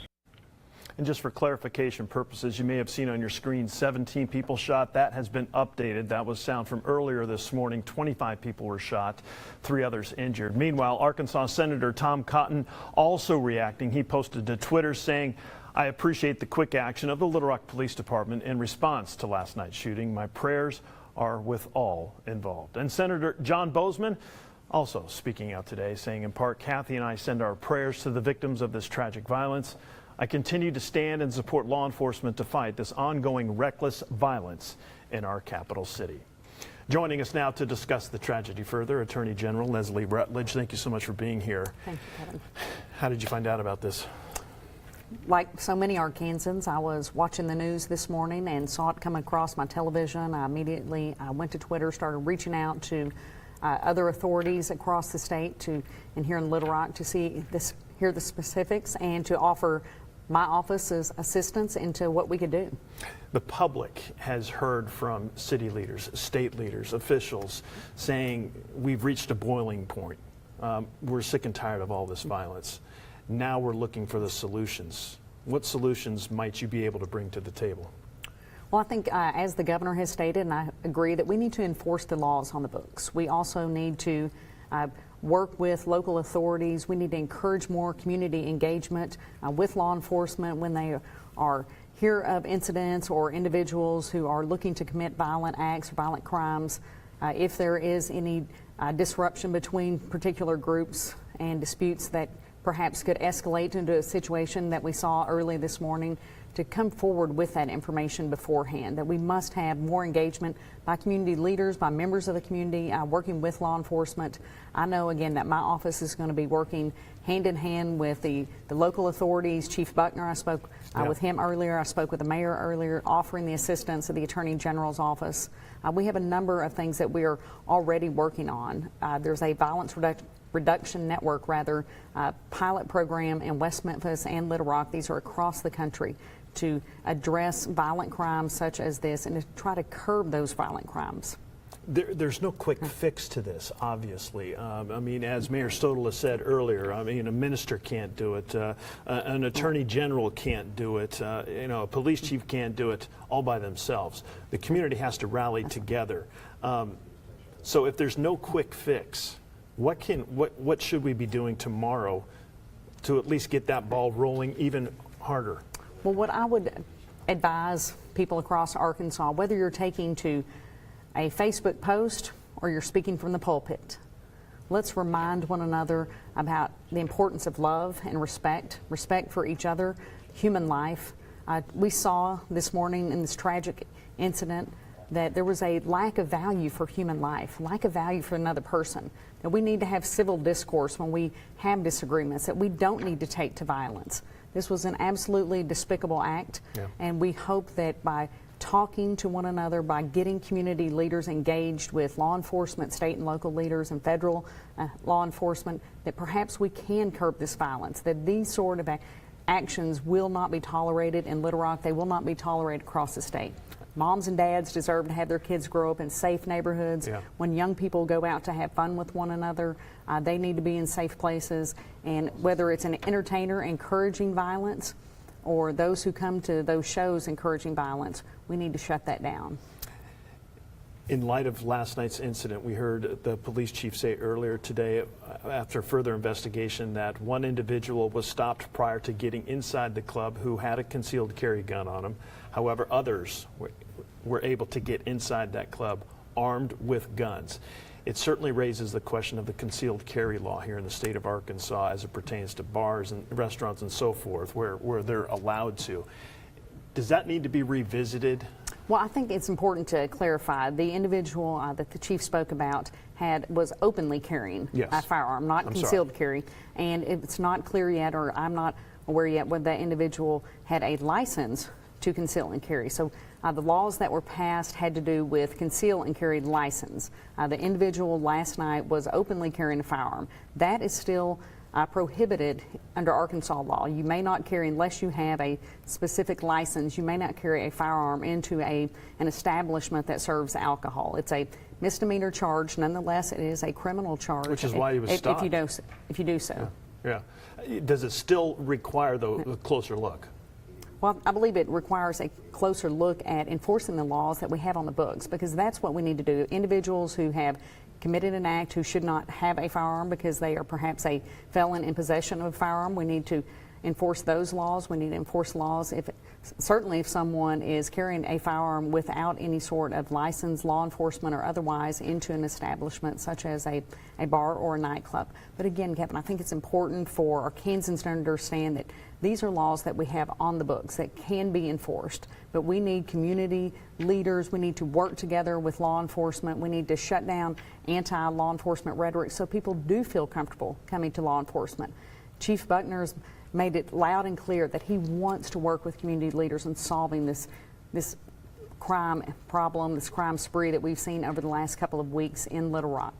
And just for clarification purposes, you may have seen on your screen 17 people shot. That has been updated. That was sound from earlier this morning. 25 people were shot, 3 others injured. Meanwhile, Arkansas Senator Tom Cotton also reacting. He posted to Twitter saying, "I appreciate the quick action of the Little Rock Police Department in response to last night's shooting. My prayers are with all involved." And Senator John Bozeman also speaking out today, saying in part, "Kathy and I send our prayers to the victims of this tragic violence. I continue to stand and support law enforcement to fight this ongoing reckless violence in our capital city." Joining us now to discuss the tragedy further, Attorney General Leslie Rutledge. Thank you so much for being here. Thank you, Kevin. How did you find out about this? Like so many Arkansans, I was watching the news this morning and saw it come across my television. I immediately went to Twitter, started reaching out to other authorities across the state and here in Little Rock to hear the specifics and to offer my office's assistance into what we could do. The public has heard from city leaders, state leaders, officials saying we've reached a boiling point. We're sick and tired of all this violence. Now we're looking for the solutions. What solutions might you be able to bring to the table? Well, I think as the governor has stated, and I agree, that we need to enforce the laws on the books. We also need to work with local authorities. We need to encourage more community engagement with law enforcement when they are hear of incidents or individuals who are looking to commit violent acts or violent crimes. If there is any disruption between particular groups and disputes that perhaps could escalate into a situation that we saw early this morning, to come forward with that information beforehand, that we must have more engagement by community leaders, by members of the community, working with law enforcement. I know, again, that my office is going to be working hand in hand with the local authorities. Chief Buckner, I spoke with him earlier. I spoke with the mayor earlier, offering the assistance of the Attorney General's office. We have a number of things that we are already working on. There's a violence reduction network, pilot program in West Memphis and Little Rock. These are across the country to address violent crimes such as this and to try to curb those violent crimes. There's no quick fix to this, obviously. I mean, as Mayor Stoddle has said earlier, I mean, a minister can't do it, an attorney general can't do it, a police chief can't do it all by themselves. The community has to rally together. So if there's no quick fix, what should we be doing tomorrow to at least get that ball rolling even harder? Well, what I would advise people across Arkansas, whether you're taking to a Facebook post or you're speaking from the pulpit, let's remind one another about the importance of love and respect for each other, human life. We saw this morning in this tragic incident that there was a lack of value for human life, lack of value for another person. That we need to have civil discourse when we have disagreements, that we don't need to take to violence. This was an absolutely despicable act, and we hope that by talking to one another, by getting community leaders engaged with law enforcement, state and local leaders and federal law enforcement, that perhaps we can curb this violence, that these sort of actions will not be tolerated in Little Rock. They will not be tolerated across the state. Moms and dads deserve to have their kids grow up in safe neighborhoods. When young people go out to have fun with one another, they need to be in safe places. And whether it's an entertainer encouraging violence or those who come to those shows encouraging violence, we need to shut that down. In light of last night's incident, we heard the police chief say earlier today, after further investigation, that one individual was stopped prior to getting inside the club who had a concealed carry gun on him. However, others were able to get inside that club armed with guns. it certainly raises the question of the concealed carry law here in the state of Arkansas as it pertains to bars and restaurants and so forth, where they're allowed to. Does that need to be revisited? Well, I think it's important to clarify the individual that the chief spoke about was openly carrying a firearm, not concealed carry, and it's not clear yet, or I'm not aware yet, whether that individual had a license to conceal and carry. So the laws that were passed had to do with conceal and carry license. The individual last night was openly carrying a firearm. That is still prohibited under Arkansas law. You may not carry, unless you have a specific license, you may not carry a firearm into an establishment that serves alcohol. It's a misdemeanor charge. Nonetheless, it is a criminal charge. Which is why he was stopped. If you do so. Yeah. Does it still require, though, a closer look? Well, I believe it requires a closer look at enforcing the laws that we have on the books, because that's what we need to do. Individuals who have committed an act who should not have a firearm because they are perhaps a felon in possession of a firearm, we need to enforce those laws. We need to enforce laws certainly if someone is carrying a firearm without any sort of license, law enforcement or otherwise, into an establishment such as a bar or a nightclub. But again, Kevin, I think it's important for Arkansans to understand that these are laws that we have on the books that can be enforced, but we need community leaders. We need to work together with law enforcement. We need to shut down anti-law enforcement rhetoric so people do feel comfortable coming to law enforcement. Chief Buckner's made it loud and clear that he wants to work with community leaders in solving this crime problem, this crime spree that we've seen over the last couple of weeks in Little Rock.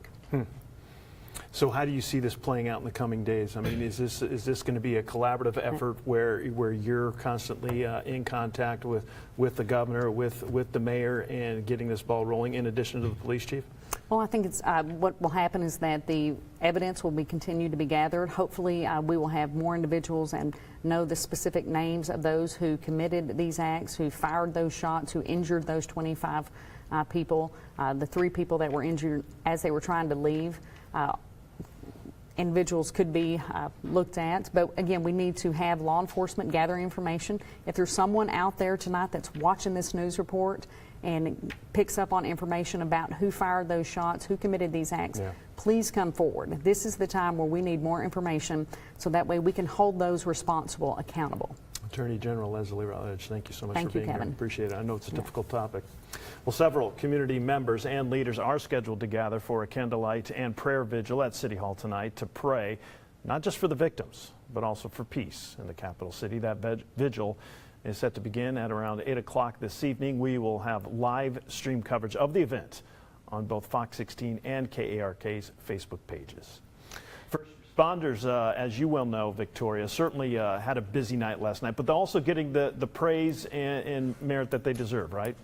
So how do you see this playing out in the coming days? I mean, is this going to be a collaborative effort where you're constantly in contact with the governor, with the mayor, and getting this ball rolling in addition to the police chief? Well, I think it's what will happen is that the evidence will continue to be gathered. Hopefully, we will have more individuals and know the specific names of those who committed these acts, who fired those shots, who injured those 25 people, the 3 people that were injured as they were trying to leave. Individuals could be looked at, but again, we need to have law enforcement gather information. If there's someone out there tonight that's watching this news report and picks up on information about who fired those shots, who committed these acts, please come forward. This is the time where we need more information so that way we can hold those responsible accountable. Attorney General Leslie Rutledge, thank you so much for being Kevin. here. Appreciate it. I know it's a difficult topic. Well, several community members and leaders are scheduled to gather for a candlelight and prayer vigil at City Hall tonight to pray not just for the victims, but also for peace in the capital city. That vigil is set to begin at around 8 o'clock this evening. We will have live stream coverage of the event on both Fox 16 and KARK's Facebook pages. First responders, as you well know, Victoria, certainly had a busy night last night, but they're also getting the praise and merit that they deserve, right?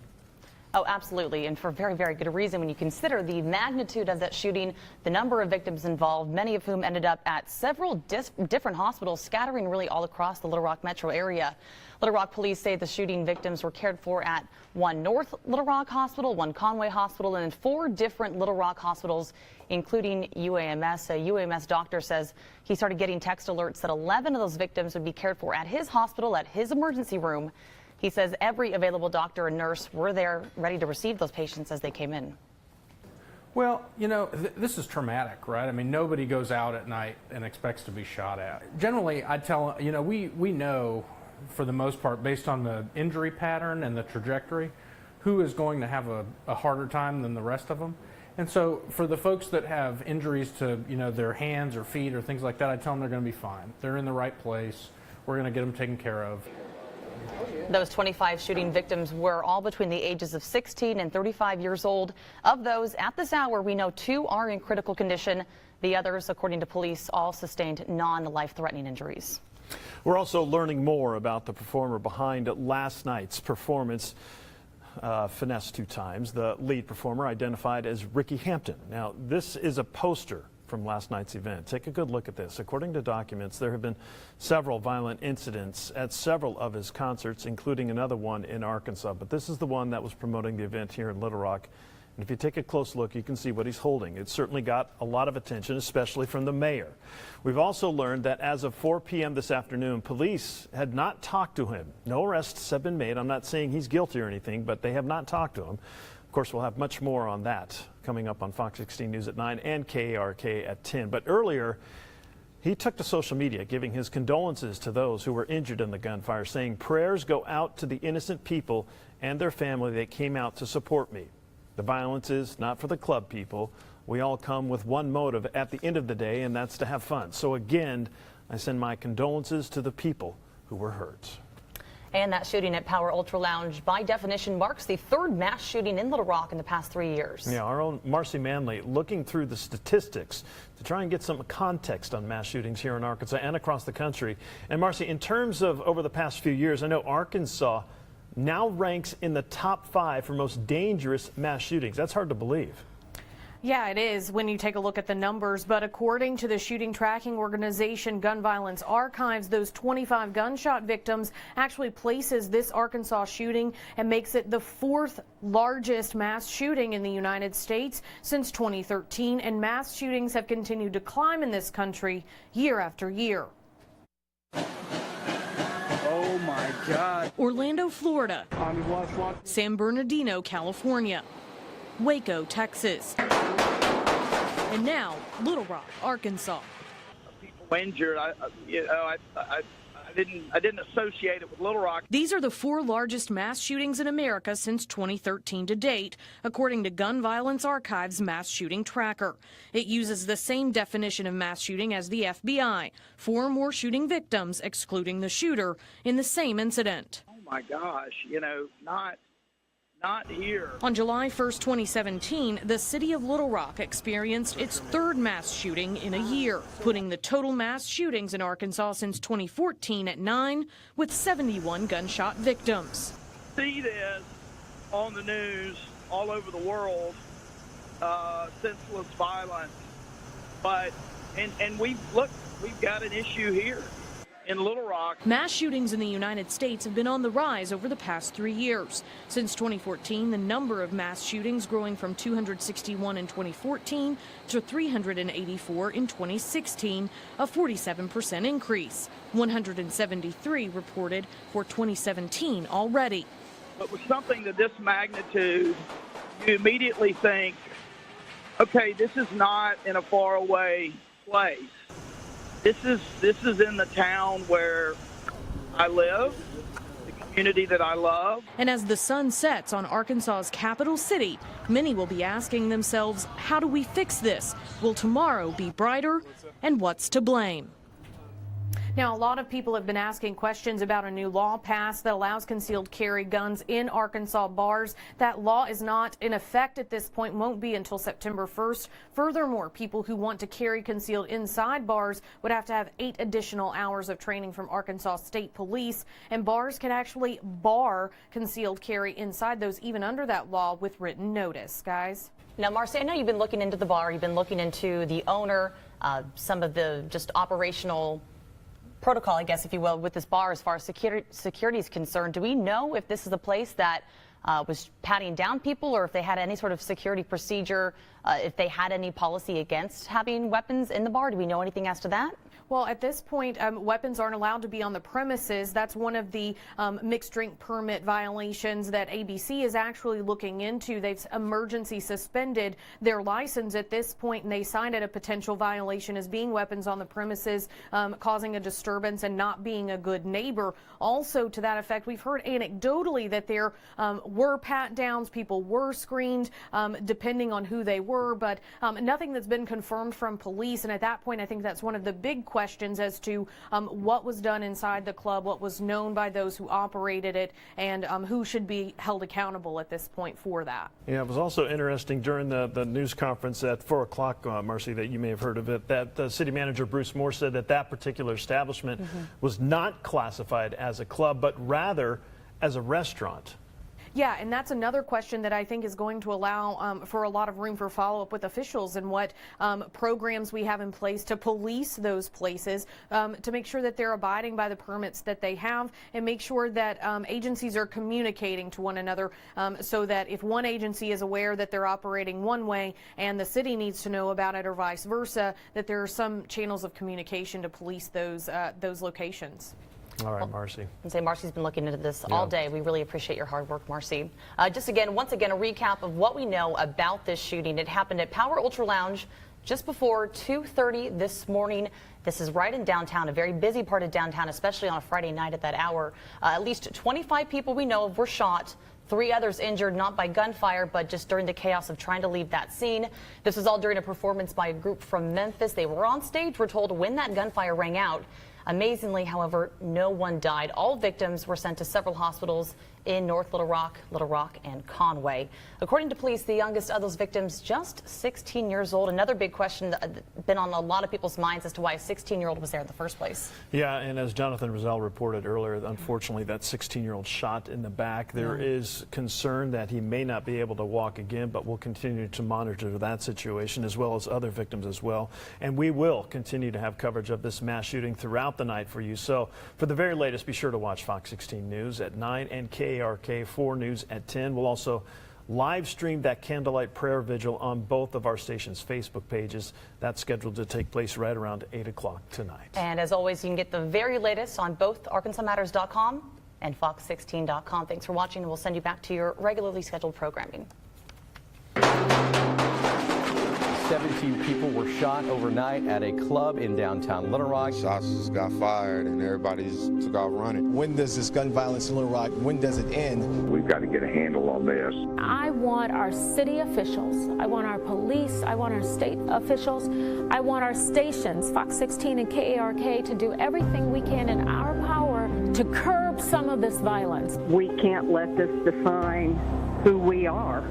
Oh, absolutely, and for very, very good reason when you consider the magnitude of that shooting, the number of victims involved, many of whom ended up at several different hospitals, scattering really all across the Little Rock metro area. Little Rock police say the shooting victims were cared for at one North Little Rock Hospital, one Conway Hospital, and 4 different Little Rock hospitals, including UAMS. A UAMS doctor says he started getting text alerts that 11 of those victims would be cared for at his hospital, at his emergency room. He says every available doctor and nurse were there ready to receive those patients as they came in. Well, you know, this is traumatic, right? I mean, nobody goes out at night and expects to be shot at. Generally, I tell, you know, we know for the most part, based on the injury pattern and the trajectory, who is going to have a harder time than the rest of them. And so for the folks that have injuries to, you know, their hands or feet or things like that, I tell them they're going to be fine. They're in the right place. We're going to get them taken care of. Those 25 shooting victims were all between the ages of 16 and 35 years old. Of those, at this hour, we know 2 are in critical condition. The others, according to police, all sustained non-life-threatening injuries. We're also learning more about the performer behind last night's performance. Finessed 2 times. The lead performer identified as Ricky Hampton. Now, this is a poster from last night's event. Take a good look at this. According to documents, there have been several violent incidents at several of his concerts, including another one in Arkansas. But this is the one that was promoting the event here in Little Rock. And if you take a close look, you can see what he's holding. It certainly got a lot of attention, especially from the mayor. We've also learned that as of 4 p.m. this afternoon, police had not talked to him. No arrests have been made. I'm not saying he's guilty or anything, but they have not talked to him. course, we'll have much more on that coming up on Fox 16 News at 9 and KARK at 10. But earlier, he took to social media, giving his condolences to those who were injured in the gunfire, saying prayers go out to the innocent people and their family that came out to support me. The violence is not for the club people. We all come with one motive at the end of the day, and that's to have fun. So again, I send my condolences to the people who were hurt. And that shooting at Power Ultra Lounge, by definition, marks the third mass shooting in Little Rock in the past 3 years. Yeah, our own Marcy Manley looking through the statistics to try and get some context on mass shootings here in Arkansas and across the country. And Marcy, in terms of over the past few years, I know Arkansas now ranks in the top 5 for most dangerous mass shootings. That's hard to believe. Yeah, it is when you take a look at the numbers, but according to the shooting tracking organization Gun Violence Archives, those 25 gunshot victims actually places this Arkansas shooting and makes it the 4th largest mass shooting in the United States since 2013, and mass shootings have continued to climb in this country year after year. Oh my God. Orlando, Florida. San Bernardino, California. Waco, Texas. And now, Little Rock, Arkansas. People injured. I didn't associate it with Little Rock. These are the 4 largest mass shootings in America since 2013 to date, according to Gun Violence Archives mass shooting tracker. It uses the same definition of mass shooting as the FBI. 4 more shooting victims, excluding the shooter, in the same incident. Oh my gosh, not here. On July 1st, 2017, the city of Little Rock experienced its 3rd mass shooting in a year, putting the total mass shootings in Arkansas since 2014 at 9, with 71 gunshot victims. See this on the news all over the world, senseless violence, but and we've got an issue here in Little Rock. Mass shootings in the United States have been on the rise over the past 3 years. Since 2014, the number of mass shootings growing from 261 in 2014 to 384 in 2016, a 47% increase. 173 reported for 2017 already. But with something of this magnitude, you immediately think, okay, this is not in a faraway place. This is in the town where I live, the community that I love. And as the sun sets on Arkansas's capital city, many will be asking themselves, how do we fix this? Will tomorrow be brighter? And what's to blame? Now, a lot of people have been asking questions about a new law passed that allows concealed carry guns in Arkansas bars. That law is not in effect at this point, won't be until September 1st. Furthermore, people who want to carry concealed inside bars would have to have 8 additional hours of training from Arkansas State Police, and bars can actually bar concealed carry inside those even under that law with written notice. Guys? Now, Marcy, I know you've been looking into the bar, you've been looking into the owner, some of the just operational protocol, I guess, if you will, with this bar as far as security is concerned. Do we know if this is a place that was patting down people, or if they had any sort of security procedure, if they had any policy against having weapons in the bar? Do we know anything as to that? Well, at this point, weapons aren't allowed to be on the premises. That's one of the mixed drink permit violations that ABC is actually looking into. They've emergency suspended their license at this point, and they cited a potential violation as being weapons on the premises, causing a disturbance and not being a good neighbor. Also, to that effect, we've heard anecdotally that there were pat downs, people were screened, depending on who they were, but nothing that's been confirmed from police. And at that point, I think that's one of the big questions as to what was done inside the club, what was known by those who operated it, and who should be held accountable at this point for that. Yeah, it was also interesting during the news conference at 4 o'clock, Marcy, that you may have heard of it, that the city manager Bruce Moore said that that particular establishment was not classified as a club, but rather as a restaurant. Yeah, and that's another question that I think is going to allow for a lot of room for follow-up with officials and what programs we have in place to police those places, to make sure that they're abiding by the permits that they have, and make sure that agencies are communicating to one another, so that if one agency is aware that they're operating one way and the city needs to know about it, or vice versa, that there are some channels of communication to police those locations. All right, Marcy. And say Marcy's been looking into this all day. We really appreciate your hard work, Marcy. Once again, a recap of what we know about this shooting. It happened at Power Ultra Lounge just before 2:30 this morning. This is right in downtown, a very busy part of downtown, especially on a Friday night at that hour. At least 25 people we know of were shot. 3 others injured, not by gunfire, but just during the chaos of trying to leave that scene. This was all during a performance by a group from Memphis. They were on stage, we're told, when that gunfire rang out. Amazingly, however, no one died. All victims were sent to several hospitals in North Little Rock, and Conway. According to police, the youngest of those victims, just 16 years old. Another big question that been on a lot of people's minds as to why a 16-year-old was there in the first place. Yeah, and as Jonathan Rizal reported earlier, unfortunately, that 16-year-old shot in the back. There is concern that he may not be able to walk again, but we'll continue to monitor that situation as well as other victims as well. And we will continue to have coverage of this mass shooting throughout the night for you. So for the very latest, be sure to watch Fox 16 News at 9 and KARK 4 News at 10. We'll also live stream that candlelight prayer vigil on both of our station's Facebook pages. That's scheduled to take place right around 8 o'clock tonight. And as always, you can get the very latest on both ArkansasMatters.com and Fox16.com. Thanks for watching, and we'll send you back to your regularly scheduled programming. 17 people were shot overnight at a club in downtown Little Rock. Shots just got fired and everybody just took off running. When does this gun violence in Little Rock, when does it end? We've got to get a handle on this. I want our city officials, I want our police, I want our state officials, I want our stations, Fox 16 and KARK, to do everything we can in our power to curb some of this violence. We can't let this define who we are.